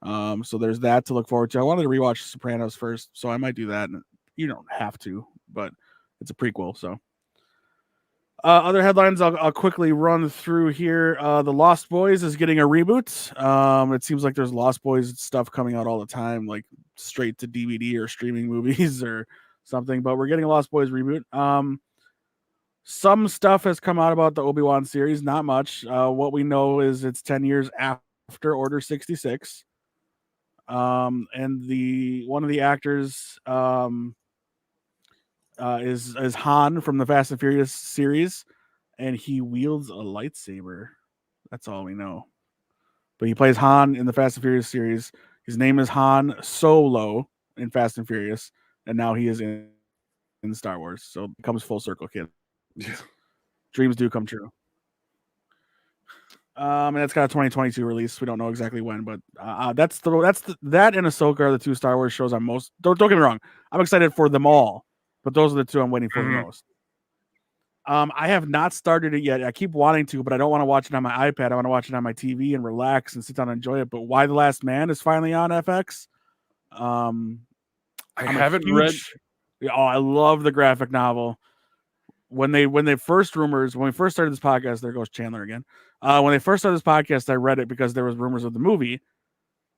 So there's that to look forward to. I wanted to rewatch Sopranos first, so I might do that. You don't have to, but it's a prequel, so. Other headlines I'll quickly run through here. The Lost Boys is getting a reboot. It seems like there's Lost Boys stuff coming out all the time, like straight to DVD or streaming movies or something. But we're getting a Lost Boys reboot. Some stuff has come out about the Obi-Wan series, not much. What we know is it's 10 years after Order 66. And one of the actors is Han from the Fast and Furious series, and he wields a lightsaber. That's all we know. But he plays Han in the Fast and Furious series. His name is Han Solo in Fast and Furious, and now he is in Star Wars. So it comes full circle, kid. Yeah. Dreams do come true. And it's got a 2022 release. We don't know exactly when, but that and Ahsoka are the two Star Wars shows I'm most. Don't get me wrong. I'm excited for them all, but those are the two I'm waiting for the most. I have not started it yet. I keep wanting to, but I don't want to watch it on my iPad. I want to watch it on my TV and relax and sit down and enjoy it. But Why the Last Man is finally on FX. I haven't read. Oh, I love the graphic novel. When we first started this podcast, there goes Chandler again. When they first started this podcast, I read it because there was rumors of the movie,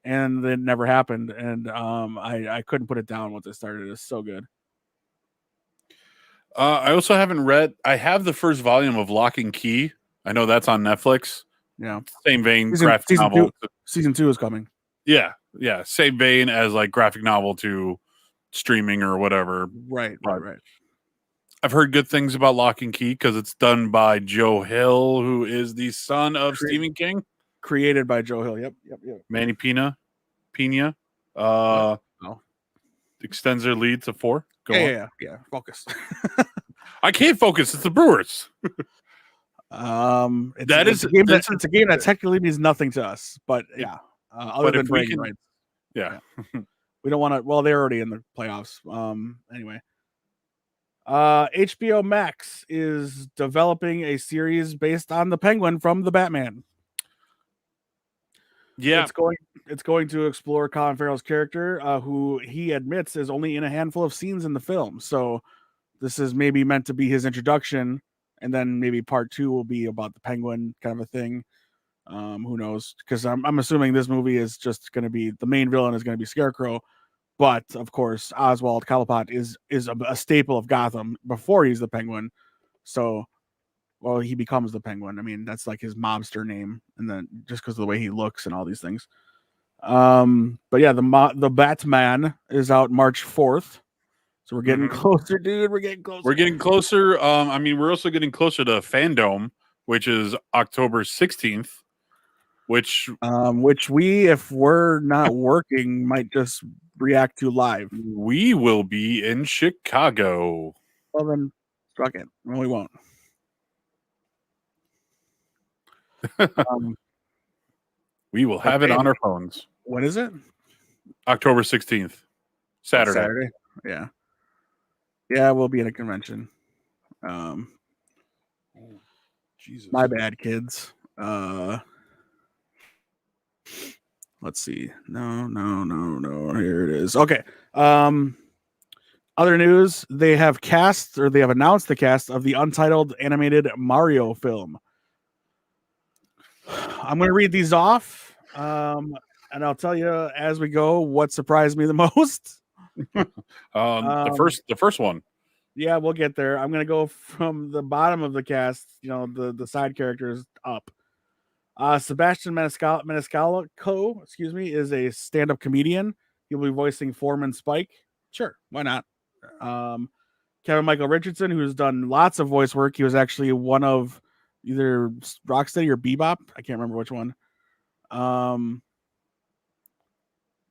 and it never happened. And I couldn't put it down once I started. It's so good. I also haven't read. I have the first volume of Lock and Key. I know that's on Netflix. Yeah, same vein. Graphic novel. Season 2 is coming. Yeah. Same vein as like graphic novel to streaming or whatever. Right. I've heard good things about Lock and Key because it's done by Joe Hill, who is the son of Stephen King. Created by Joe Hill. Yep. Manny Pina. Extends their lead to 4. Go on. Yeah. Focus. I can't focus. It's the Brewers. It's a game that technically means nothing to us, but yeah. Other than bragging rights. Yeah. We don't want to. Well, they're already in the playoffs. Anyway. HBO Max is developing a series based on the Penguin from the Batman. Yeah, it's going to explore Colin Farrell's character, who he admits is only in a handful of scenes in the film. So this is maybe meant to be his introduction, and then maybe part 2 will be about the Penguin kind of a thing. Who knows? Because I'm assuming this movie is just going to be the main villain is going to be Scarecrow. But of course, Oswald Cobblepot is a staple of Gotham before he's the Penguin. So, well, he becomes the Penguin. I mean, that's like his mobster name, and then just because of the way he looks and all these things. But yeah, the Batman is out March 4th. So we're getting closer, dude. We're getting closer. We're getting closer. I mean, we're also getting closer to Fandom, which is October 16th. Which we, if we're not working, might just react to live. We will be in Chicago. Well, then, fuck it. Well, we won't. We will have it on our phones. When is it? October 16th. Saturday. Yeah. Yeah, we'll be at a convention. Jesus. My bad, kids. Let's see. No. Here it is. Okay. Other news, they have announced the cast of the Untitled animated Mario film. I'm going to read these off, and I'll tell you as we go what surprised me the most. The first one. Yeah, we'll get there. I'm going to go from the bottom of the cast, the side characters up. Sebastian Maniscalco, is a stand-up comedian. He'll be voicing Foreman Spike. Sure, why not? Kevin Michael Richardson, who's done lots of voice work. He was actually one of either Rocksteady or Bebop. I can't remember which one.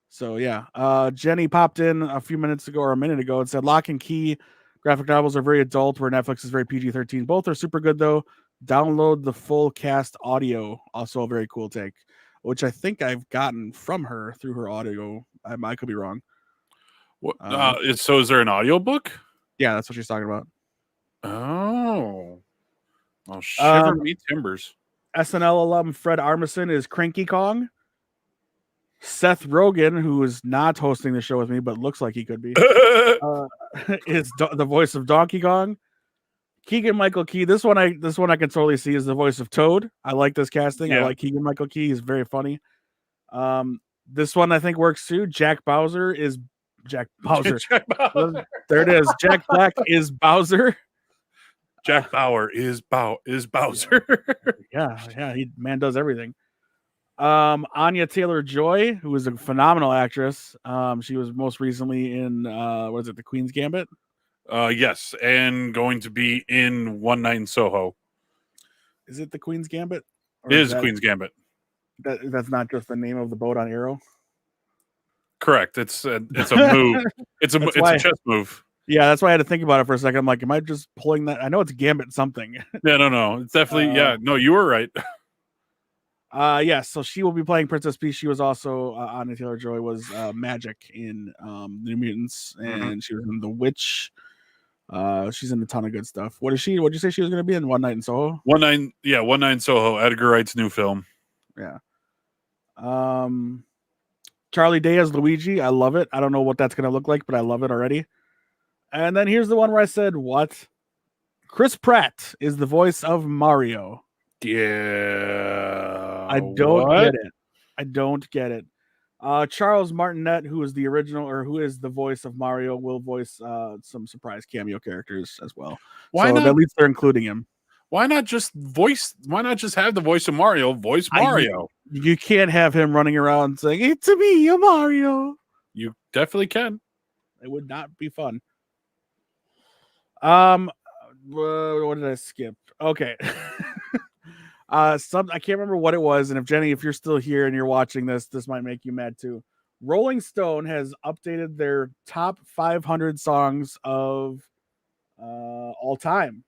So yeah, Jenny popped in a few minutes ago or a minute ago and said Lock and Key graphic novels are very adult, where Netflix is very PG-13. Both are super good though. Download the full cast audio. Also a very cool take, which I think I've gotten from her through her audio. I could be wrong. So is there an audiobook? Yeah, that's what she's talking about. Oh. Oh, shiver me timbers. SNL alum Fred Armisen is Cranky Kong. Seth Rogen, who is not hosting the show with me, but looks like he could be, is the voice of Donkey Kong. Keegan Michael Key. This one I can totally see is the voice of Toad. I like this casting. Yeah. I like Keegan Michael Key. He's very funny. This one I think works too. Jack Bowser is Jack Bowser. Jack Bauer. There it is. Jack Black is Bowser. Jack Bauer is Bowser. Yeah. Man does everything. Anya Taylor-Joy, who is a phenomenal actress. She was most recently in The Queen's Gambit? Yes, and going to be in One Night in Soho. Is it The Queen's Gambit? It is Queen's Gambit. That's not just the name of the boat on Arrow. Correct. It's a move. It's a chess move. Yeah, that's why I had to think about it for a second. I'm like, am I just pulling that? I know it's Gambit something. Yeah, no. It's definitely no, you were right. Yes, so she will be playing Princess Peach. She was also Anya Taylor-Joy was Magic in New Mutants, and she was in The Witch. She's in a ton of good stuff. What is she? What'd you say she was going to be in? One Night in Soho? One Night in Soho. Edgar Wright's new film. Yeah. Charlie Day as Luigi. I love it. I don't know what that's going to look like, but I love it already. And then here's the one where I said, what? Chris Pratt is the voice of Mario. Yeah. I don't get it. Charles Martinet, who is the original or who is the voice of Mario, will voice some surprise cameo characters as well. Why not? At least they're including him. Why not just have the voice of Mario voice Mario? You can't have him running around saying, "It's me, a Mario." You definitely can. It would not be fun. What did I skip? Okay. I can't remember what it was, and if Jenny, if you're still here and you're watching this might make you mad too. Rolling Stone has updated their top 500 songs of all time.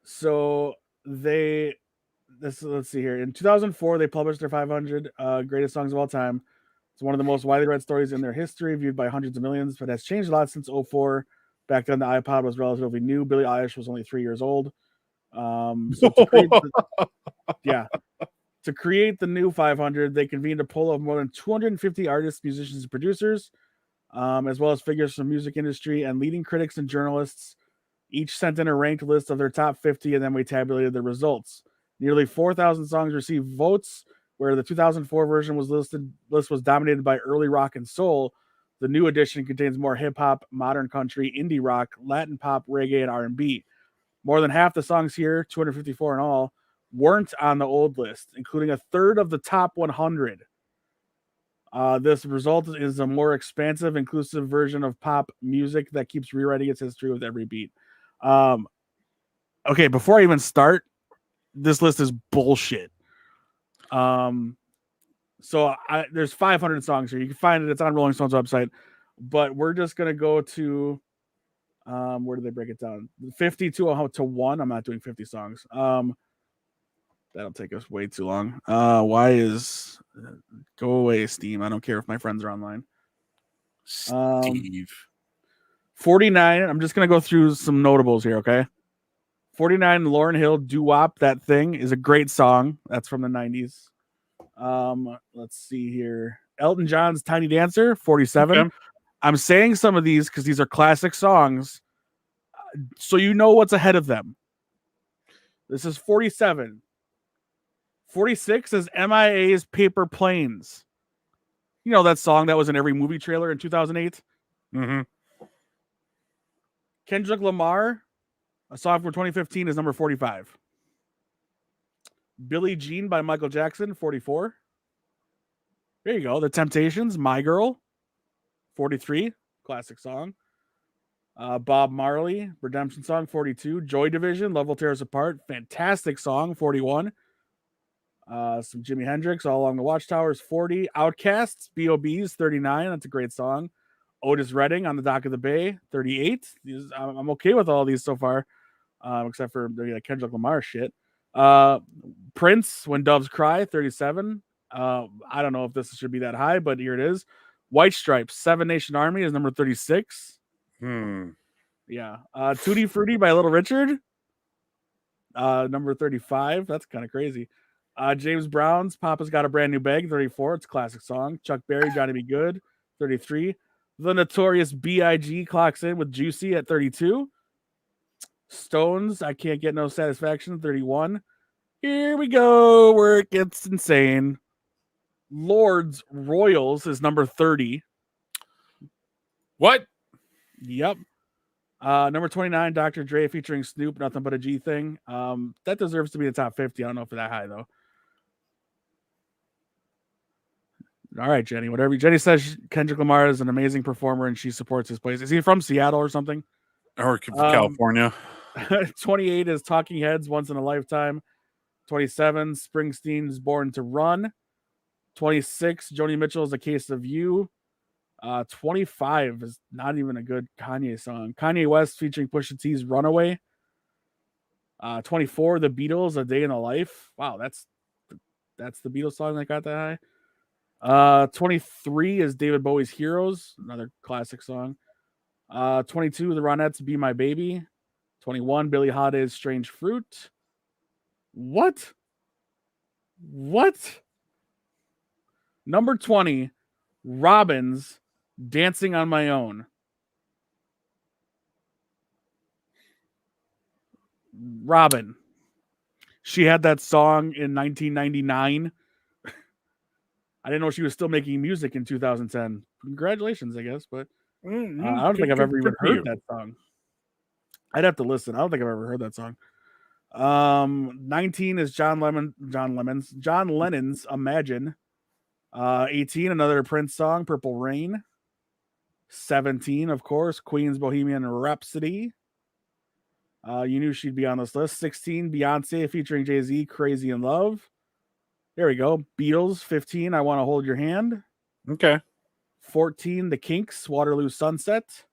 So let's see here. In 2004, they published their 500 greatest songs of all time. It's one of the most widely read stories in their history, viewed by hundreds of millions, but has changed a lot since 2004. Back then, the iPod was relatively new. Billie Eilish was only 3 years old. To create the new 500, they convened a poll of more than 250 artists, musicians, and producers, as well as figures from the music industry and leading critics and journalists. Each sent in a ranked list of their top 50, and then we tabulated the results. Nearly 4,000 songs received votes, where the 2004 version list was dominated by early rock and soul. The new edition contains more hip-hop, modern country, indie rock, Latin pop, reggae, and R&B. More than half the songs here, 254 in all, weren't on the old list, including a third of the top 100. This result is a more expansive, inclusive version of pop music that keeps rewriting its history with every beat. Okay, before I even start, this list is bullshit. So there's 500 songs here. You can find it. It's on Rolling Stone's website. But we're just going to go to, where do they break it down? 50 to 1. I'm not doing 50 songs. That'll take us way too long. Go away, Steam. I don't care if my friends are online. Steve. 49. I'm just going to go through some notables here, okay? 49, Lauryn Hill, Doo Wop, That Thing is a great song. That's from the 90s. Let's see here. Elton John's Tiny Dancer, 47. Okay. I'm saying some of these because these are classic songs, so you know what's ahead of them. This is 47. 46 is MIA's Paper Planes. You know that song that was in every movie trailer in 2008? Mm-hmm. Kendrick Lamar, a song from 2015, is number 45. Billie Jean by Michael Jackson, 44. There you go. The Temptations, My Girl, 43. Classic song. Bob Marley, Redemption Song, 42. Joy Division, Love Will Tear Us Apart, fantastic song, 41. Some Jimi Hendrix, All Along the Watchtowers, 40. Outcasts, B.O.B.'s, 39. That's a great song. Otis Redding, On the Dock of the Bay, 38. I'm okay with all these so far, except for the Kendrick Lamar shit. Prince, When Doves Cry, 37. I don't know if this should be that high, but here it is. White Stripes, Seven Nation Army is number 36. Yeah. Tutti Frutti by Little Richard. Number 35. That's kind of crazy. James Brown's Papa's Got a Brand New Bag, 34. It's a classic song. Chuck Berry, Johnny Be Good, 33. The Notorious B.I.G. clocks in with Juicy at 32. Stones, I Can't Get No Satisfaction, 31. Here we go, where it gets insane. Lord's Royals is number 30. What? Yep. Number 29, Dr. Dre featuring Snoop, Nothing But a G Thing. That deserves to be in the top 50. I don't know if it's that high, though. All right, Jenny. Whatever. Jenny says Kendrick Lamar is an amazing performer and she supports his place. Is he from Seattle or something? Or California. 28 is Talking Heads, Once in a Lifetime. 27, Springsteen's Born to Run. 26, Joni Mitchell's A Case of You. 25 is not even a good Kanye song. Kanye West featuring Pusha T's Runaway. 24, The Beatles, A Day in the Life. Wow, that's the Beatles song that got that high. 23 is David Bowie's Heroes, another classic song. 22, The Ronettes, Be My Baby. 21, Billie Holiday's Strange Fruit. What? Number 20, Robin's Dancing on My Own. Robin. She had that song in 1999. I didn't know she was still making music in 2010. Congratulations, I guess, but I don't think I've ever even heard that song. I'd have to listen. I don't think I've ever heard that song. 19 is John Lennon's Imagine. 18, another Prince song, Purple Rain. 17, of course, Queen's Bohemian Rhapsody. You knew she'd be on this list. 16, Beyonce featuring Jay-Z, Crazy in Love. There we go. Beatles. 15, I Want to Hold Your Hand. Okay. 14, The Kinks, Waterloo Sunset.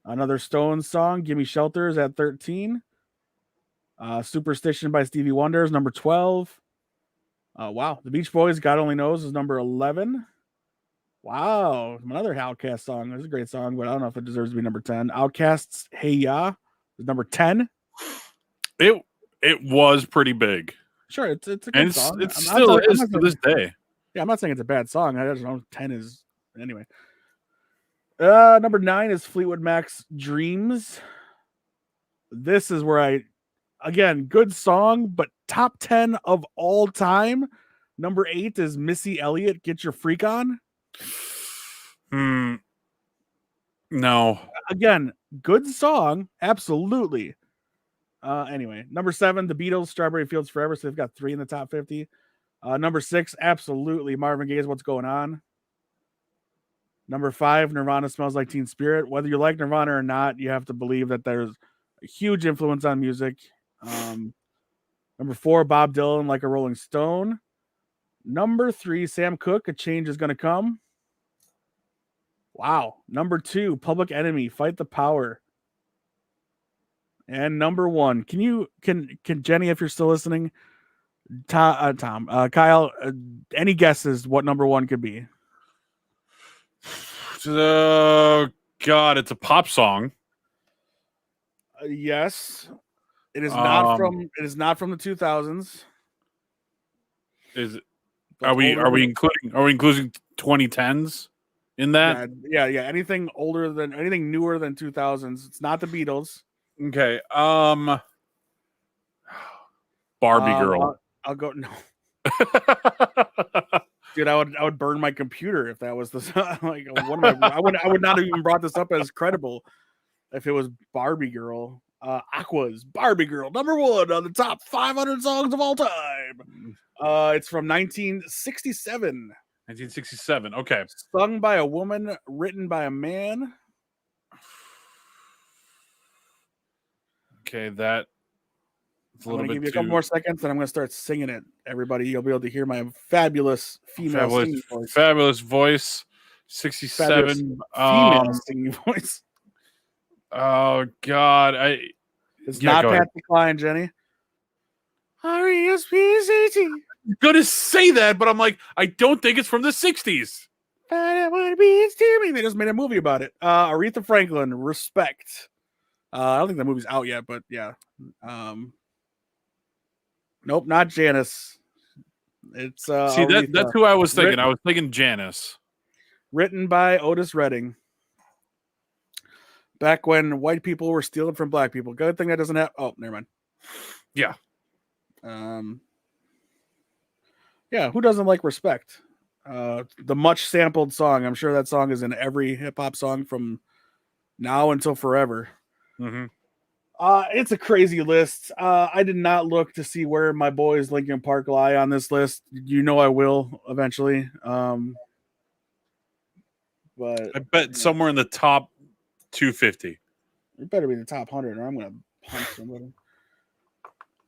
Another Stones song, Gimme Shelters at 13. Superstition by Stevie Wonder is number 12. Wow. The Beach Boys, God Only Knows, is number 11. Wow. Another Outcast song. This is a great song, but I don't know if it deserves to be number 10. Outcast's Hey Ya is number 10. It was pretty big. Sure, it's a good song. It still is to this day. Yeah, I'm not saying it's a bad song. I just know 10 is anyway. Number 9 is Fleetwood Mac's Dreams. This is where again, good song, but top 10 of all time. Number 8 is Missy Elliott, Get Your Freak On. No. Again, good song, absolutely. Anyway, number 7, The Beatles, Strawberry Fields Forever. So they've got 3 in the top 50. Number 6, absolutely, Marvin Gaye's What's Going On. Number 5, Nirvana, Smells Like Teen Spirit. Whether you like Nirvana or not, you have to believe that there's a huge influence on music. Number 4, Bob Dylan, Like a Rolling Stone. Number 3, Sam Cooke, A Change Is Gonna Come. Wow. Number 2, Public Enemy, Fight the Power. And number 1, can Jenny, if you're still listening, Kyle, any guesses what number 1 could be? Oh God, it's a pop song. Yes. It is not from the 2000s. Is it? Are we including 2010s in that? Yeah. Anything newer than 2000s. It's not the Beatles. Okay. Barbie Girl. I'll go no. Dude, I would burn my computer if that was the like one of my, I would not have even brought this up as credible if it was Barbie Girl. Aqua's Barbie Girl, number 1 on the top 500 songs of all time. It's from 1967. 1967. Okay. Sung by a woman, written by a man. Okay, that. I'm going to give you a couple more seconds, and I'm going to start singing it. Everybody, you'll be able to hear my fabulous female singing voice. Fabulous voice. 67. Female singing voice. Oh God, it's not Patsy Cline, Jenny. R-E-S-P-C-T. I'm gonna say that, but I'm like, I don't think it's from the 60s. But it would be to me. They just made a movie about it. Aretha Franklin, Respect. I don't think the movie's out yet, but yeah. Nope, not Janice. It's See, Aretha. that's who I was thinking. I was thinking Janice. Written by Otis Redding. Back when white people were stealing from black people. Good thing that doesn't have. Oh, never mind. Yeah. Yeah, who doesn't like Respect? The much sampled song. I'm sure that song is in every hip hop song from now until forever. Mm-hmm. It's a crazy list. I did not look to see where my boys Linkin Park lie on this list. You know I will eventually. But I bet somewhere in the top 250. It better be the top 100 or I'm going to punch somebody.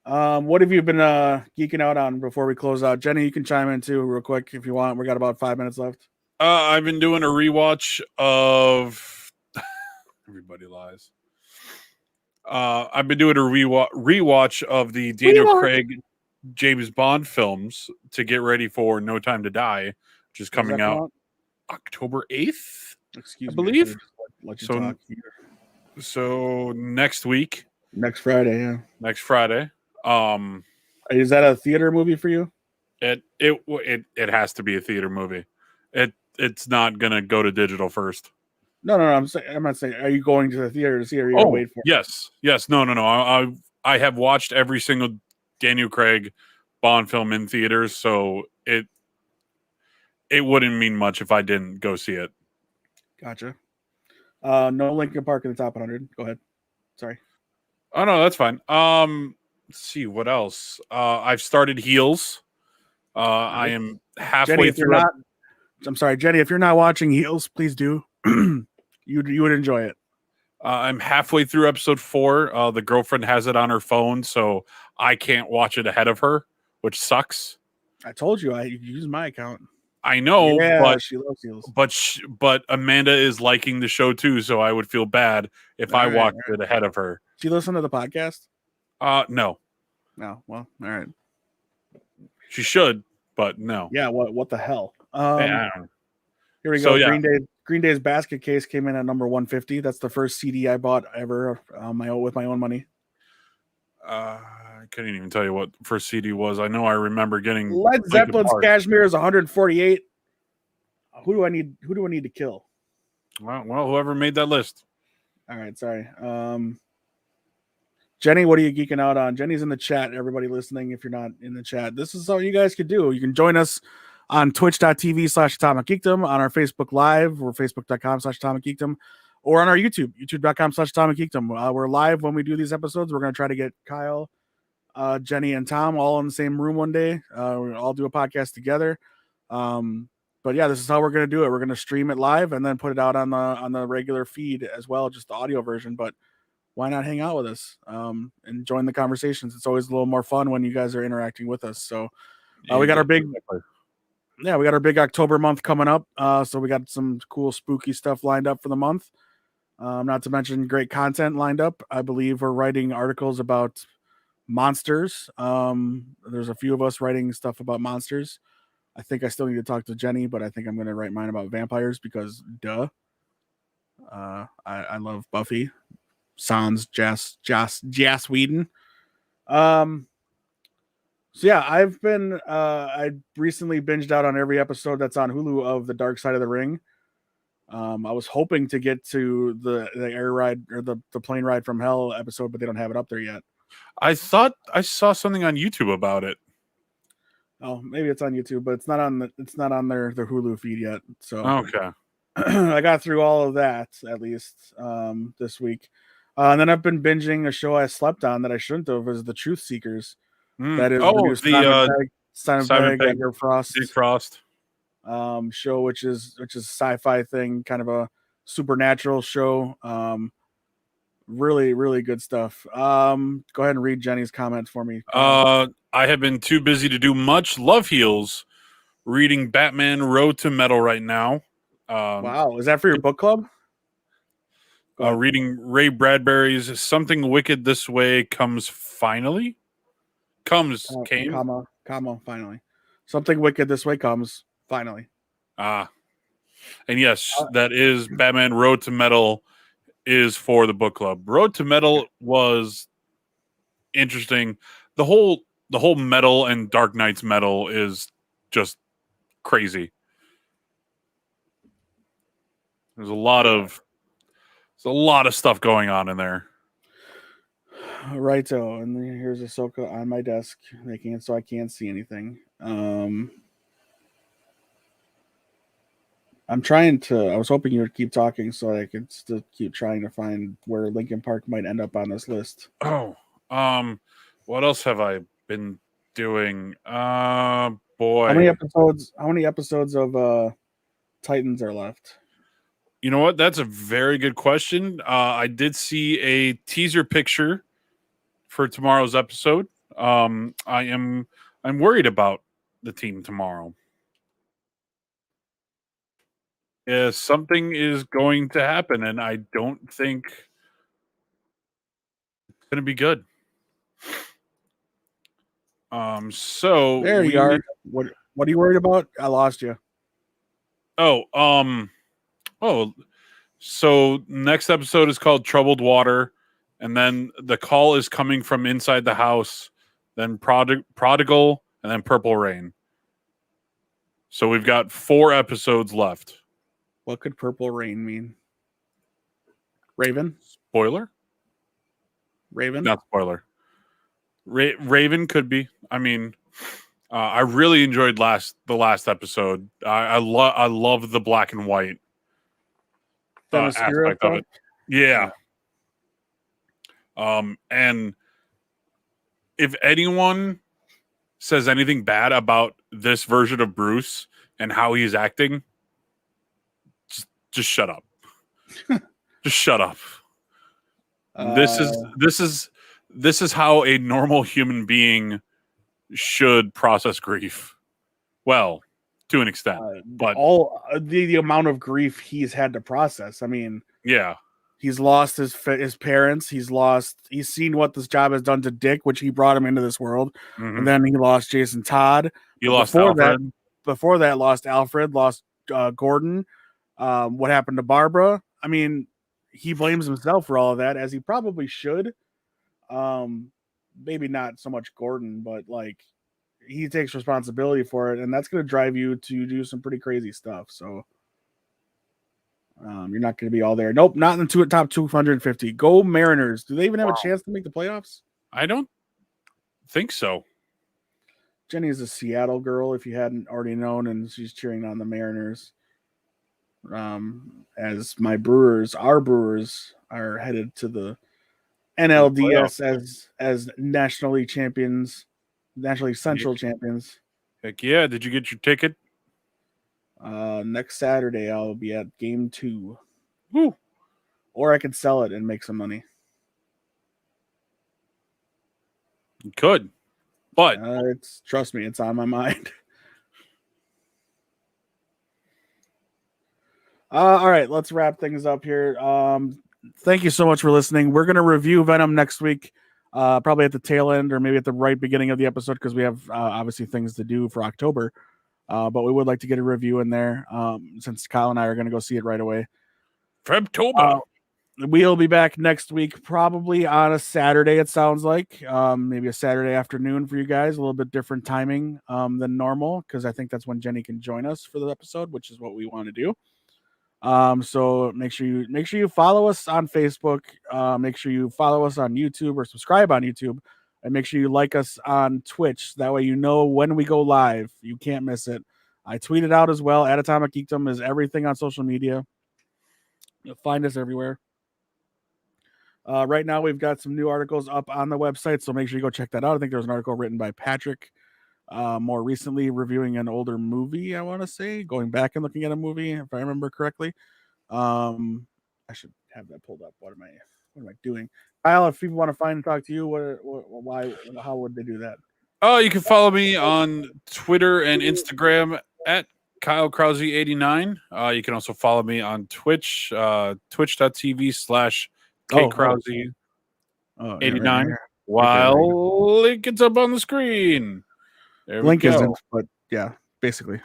What have you been geeking out on before we close out? Jenny, you can chime in too real quick if you want. We got about 5 minutes left. I've been doing a rewatch of Everybody Lies. I've been doing a rewatch of the Daniel Craig James Bond films to get ready for No Time to Die, which is coming out October 8th. Excuse me, I believe. Let you talk here. So next week. Next Friday, yeah. Next Friday. Is that a theater movie for you? It has to be a theater movie. It's not gonna go to digital first. No. I'm not saying. Are you going to the theater to see? Or are you gonna wait for it? Yes. No. I have watched every single Daniel Craig Bond film in theaters, so it wouldn't mean much if I didn't go see it. Gotcha. No Linkin Park in the top 100. Go ahead. Sorry. Oh no, that's fine. Let's see what else. I've started Heels. I am halfway through. I'm sorry, Jenny. If you're not watching Heels, please do. You would enjoy it. I'm halfway through episode 4. The girlfriend has it on her phone, so I can't watch it ahead of her, which sucks. I told you I use my account. I know, but she loves Heels. But Amanda is liking the show too, so I would feel bad if I watched it ahead of her. Do you listen to the podcast? No. No. Well, all right. She should, but no. Yeah. What the hell? Here we go. Yeah. Green Day's Basket Case came in at number 150. That's the first CD I bought ever with my own money. I couldn't even tell you what first CD was. I know I remember getting Led Zeppelin's Kashmir is 148. Who do I need to kill? Well, whoever made that list. All right, sorry. Jenny, what are you geeking out on? Jenny's in the chat. Everybody listening, if you're not in the chat, this is all you guys could do. You can join us on twitch.tv/AtomicGeekdom, on our Facebook Live, or facebook.com/AtomicGeekdom, or on our YouTube, youtube.com/AtomicGeekdom. We're live when we do these episodes. We're going to try to get Kyle, Jenny, and Tom all in the same room one day. We'll all do a podcast together. But yeah, this is how we're going to do it. We're going to stream it live and then put it out on the regular feed as well, just the audio version. But why not hang out with us and join the conversations? It's always a little more fun when you guys are interacting with us. So we got our big October month coming up. So we got some cool spooky stuff lined up for the month. Not to mention great content lined up. I believe we're writing articles about monsters. There's a few of us writing stuff about monsters. I think I still need to talk to Jenny, but I think I'm going to write mine about vampires because duh. I love Buffy. Sans Joss Whedon. So yeah, I've been I recently binged out on every episode that's on Hulu of The Dark Side of the Ring. I was hoping to get to the air ride or the plane ride from hell episode, but they don't have it up there yet. I thought I saw something on YouTube about it. Oh, maybe it's on YouTube, but it's not on their Hulu feed yet. So okay. I got through all of that at least this week. And then I've been binging a show I slept on that I shouldn't have, is The Truth Seekers. That is Simon Pegg, Edgar Frost, Dick Frost show, which is a sci-fi thing, kind of a supernatural show. Really, really good stuff. Go ahead and read Jenny's comments for me. I have been too busy to do much. Love Heels. Reading Batman Road to Metal right now. Wow, is that for your book club? Reading Ray Bradbury's Something Wicked This Way Came. Finally. Something Wicked This Way Comes. Finally. And yes, that is Batman Road to Metal is for the book club. Road to Metal was interesting. The whole Metal and Dark Knight's Metal is just crazy. There's a lot of stuff going on in there. Righto, and here's Ahsoka on my desk, making it so I can't see anything. I'm trying to. I was hoping you would keep talking so I could still keep trying to find where Linkin Park might end up on this list. Oh, what else have I been doing? Boy, How many episodes of Titans are left? You know what? That's a very good question. I did see a teaser picture for tomorrow's episode. I'm worried about the team tomorrow. Yeah, something is going to happen, and I don't think it's going to be good. So there you are. What are you worried about? I lost you. So next episode is called Troubled Water, and then the call is coming from inside the house, then Prodigal, and then Purple Rain. So we've got 4 episodes left. What could Purple Rain mean? Raven? Spoiler? Raven? Not spoiler. Raven could be. I mean, I really enjoyed the last episode. I love the black and white aspect of it. Yeah. And if anyone says anything bad about this version of Bruce and how he's acting, just shut up. Just shut up. This is how a normal human being should process grief. Well, to an extent, but all the amount of grief he's had to process. I mean, yeah, he's lost his parents. He's seen what this job has done to Dick, which he brought him into this world, and then he lost Jason Todd. He lost Alfred. Before that, lost Alfred, lost Gordon. What happened to Barbara? I mean, he blames himself for all of that, as he probably should. Maybe not so much Gordon, but like he takes responsibility for it, and that's going to drive you to do some pretty crazy stuff. So you're not going to be all there. Nope, not in the top 250. Go Mariners. Do they even have a chance to make the playoffs? I don't think so. Jenny is a Seattle girl, if you hadn't already known, and she's cheering on the Mariners. As our Brewers are headed to the NLDS as nationally central champions. Heck yeah. Did you get your ticket? Next Saturday I'll be at game 2. Woo. Or I could sell it and make some money. You could. But trust me, it's on my mind. All right, let's wrap things up here. Thank you so much for listening. We're going to review Venom next week, probably at the tail end or maybe at the right beginning of the episode, because we have obviously things to do for October. But we would like to get a review in there since Kyle and I are going to go see it right away. Febtober. We'll be back next week, probably on a Saturday, it sounds like. Maybe a Saturday afternoon for you guys, a little bit different timing than normal, because I think that's when Jenny can join us for the episode, which is what we want to do. So make sure you follow us on Facebook, make sure you follow us on YouTube or subscribe on YouTube, and make sure you like us on Twitch. That way you know when we go live. You can't miss it. I tweet it out as well. At Atomic Geekdom is everything on social media. You'll find us everywhere. Right now we've got some new articles up on the website, so make sure you go check that out. I think there was an article written by Patrick more recently reviewing an older movie, I want to say, going back and looking at a movie, if I remember correctly. I should have that pulled up. What am I doing? Kyle, if people want to find and talk to you, how would they do that? Oh, you can follow me on Twitter and Instagram at Kyle Krause 89. You can also follow me on Twitch, twitch.tv/KKrause 89. While link is up on the screen. There link we go. Isn't, but yeah, basically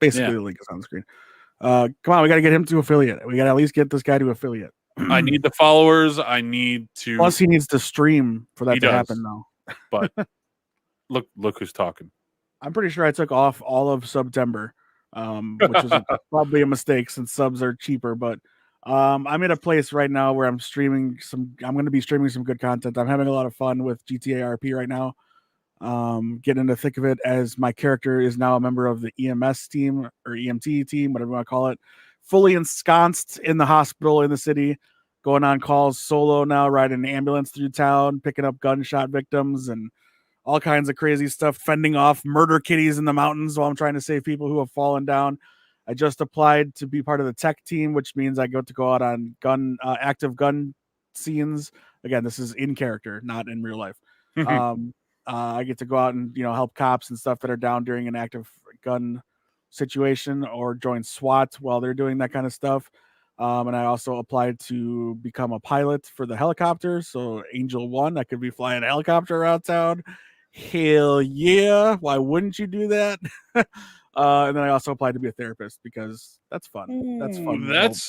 the link is on the screen. Come on, we got to get him to affiliate. We got to at least get this guy to affiliate. I need the followers. I need to. Plus, he needs to stream for that to happen, though. But look who's talking. I'm pretty sure I took off all of September, which is probably a mistake since subs are cheaper. But I'm in a place right now where I'm streaming some. I'm going to be streaming some good content. I'm having a lot of fun with GTA RP right now. Getting in the thick of it as my character is now a member of the EMS team or EMT team, whatever you want to call it, fully ensconced in the hospital in the city, going on calls solo now, riding an ambulance through town, picking up gunshot victims and all kinds of crazy stuff, fending off murder kitties in the mountains while I'm trying to save people who have fallen down. I just applied to be part of the tech team, which means I get to go out on active gun scenes. Again, this is in character, not in real life. I get to go out and help cops and stuff that are down during an active gun situation, or join SWAT while they're doing that kind of stuff. And I also applied to become a pilot for the helicopter. So Angel 1, I could be flying a helicopter around town. Hell yeah! Why wouldn't you do that? And then I also applied to be a therapist because that's fun. That's fun. That's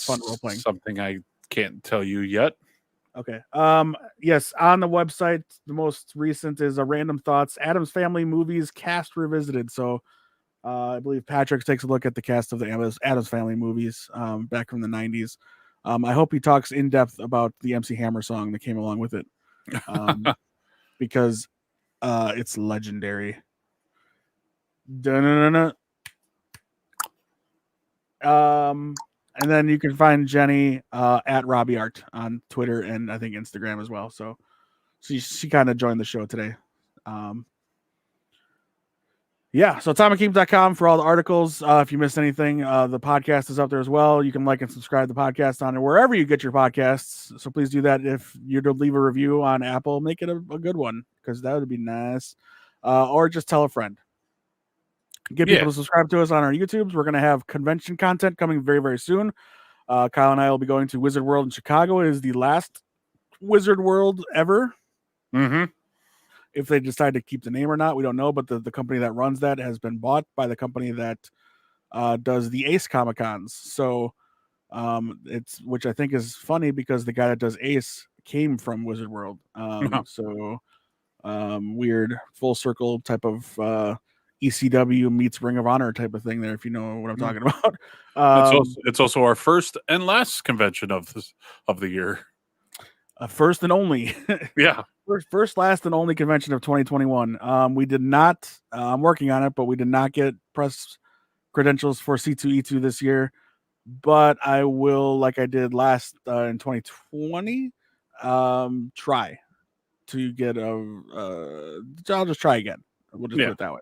fun role playing. Something I can't tell you yet. Okay. Yes, on the website, the most recent is a Random Thoughts Addams Family Movies Cast Revisited. So I believe Patrick takes a look at the cast of the Addams Family movies back from the 90s. I hope he talks in depth about the MC Hammer song that came along with it, because it's legendary. Da-na-na-na. And then you can find Jenny at Robbie Art on Twitter and I think Instagram as well. So she kind of joined the show today. Yeah, so AtomicHeap.com for all the articles. If you missed anything, the podcast is up there as well. You can like and subscribe to the podcast on it wherever you get your podcasts. So please do that. If you're to leave a review on Apple, make it a good one, because that would be nice. Or just tell a friend. Get people to subscribe to us on our YouTubes. We're going to have convention content coming very, very soon. Kyle and I will be going to Wizard World in Chicago. It is the last Wizard World ever. Mm-hmm. If they decide to keep the name or not, we don't know. But the company that runs that has been bought by the company that does the Ace Comic Cons. So which I think is funny, because the guy that does Ace came from Wizard World. So weird full circle type of ECW meets Ring of Honor type of thing there, if you know what I'm talking about. It's also our first and last convention of the year. First and only. Yeah. First, last, and only convention of 2021. We did not, I'm working on it, but we did not get press credentials for C2E2 this year. But I will, like I did last in 2020, try to get I'll just try again. We'll just put it that way.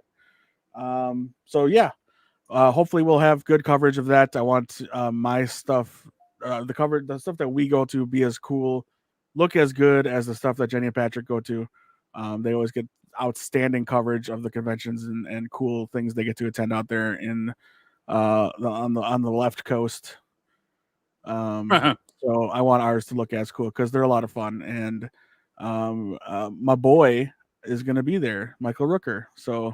So yeah, hopefully we'll have good coverage of that. I want my stuff, the stuff that we go to, be as cool, look as good as the stuff that Jenny and Patrick go to. They always get outstanding coverage of the conventions and cool things they get to attend out there in on the left coast. So I want ours to look as cool, because they're a lot of fun. And my boy is going to be there, Michael Rooker. So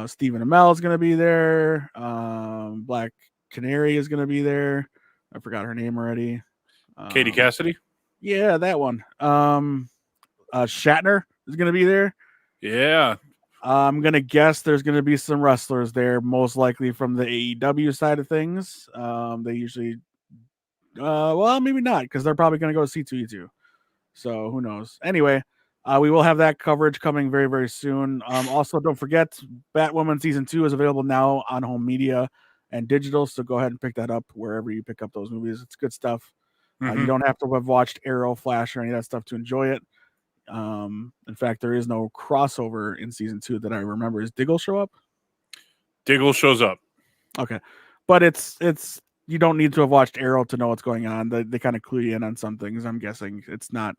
Stephen Amell is going to be there. Black Canary is going to be there. I forgot her name already. Katie Cassidy. Yeah, that one. Shatner is going to be there. Yeah. I'm going to guess there's going to be some wrestlers there, most likely from the AEW side of things. They usually, well, maybe not, because they're probably going to go C2E2. So who knows? Anyway, we will have that coverage coming very, very soon. Also, don't forget, Batwoman Season 2 is available now on home media and digital, so go ahead and pick that up wherever you pick up those movies. It's good stuff. You don't have to have watched Arrow, Flash, or any of that stuff to enjoy it. In fact, there is no crossover in Season 2 that I remember. Is Diggle show up? Diggle shows up. Okay. But it's you don't need to have watched Arrow to know what's going on. They kind of clue you in on some things, I'm guessing. It's not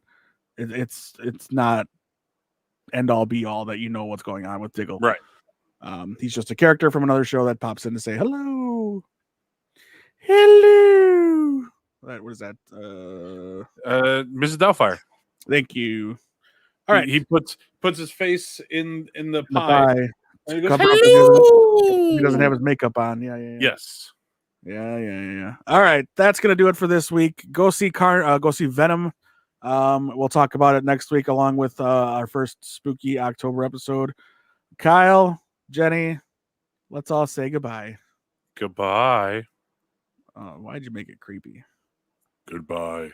end all be all that you know what's going on with Diggle. Right. He's just a character from another show that pops in to say hello. Hello. What is that? Mrs. Doubtfire. Thank you. All right. He puts his face in the pie. And he goes, hello. He doesn't have his makeup on. Yeah. Yes. Yeah. All right, that's gonna do it for this week. Go see Venom. We'll talk about it next week along with our first spooky October episode. Kyle, Jenny, let's all say goodbye. Goodbye. Why'd you make it creepy? Goodbye.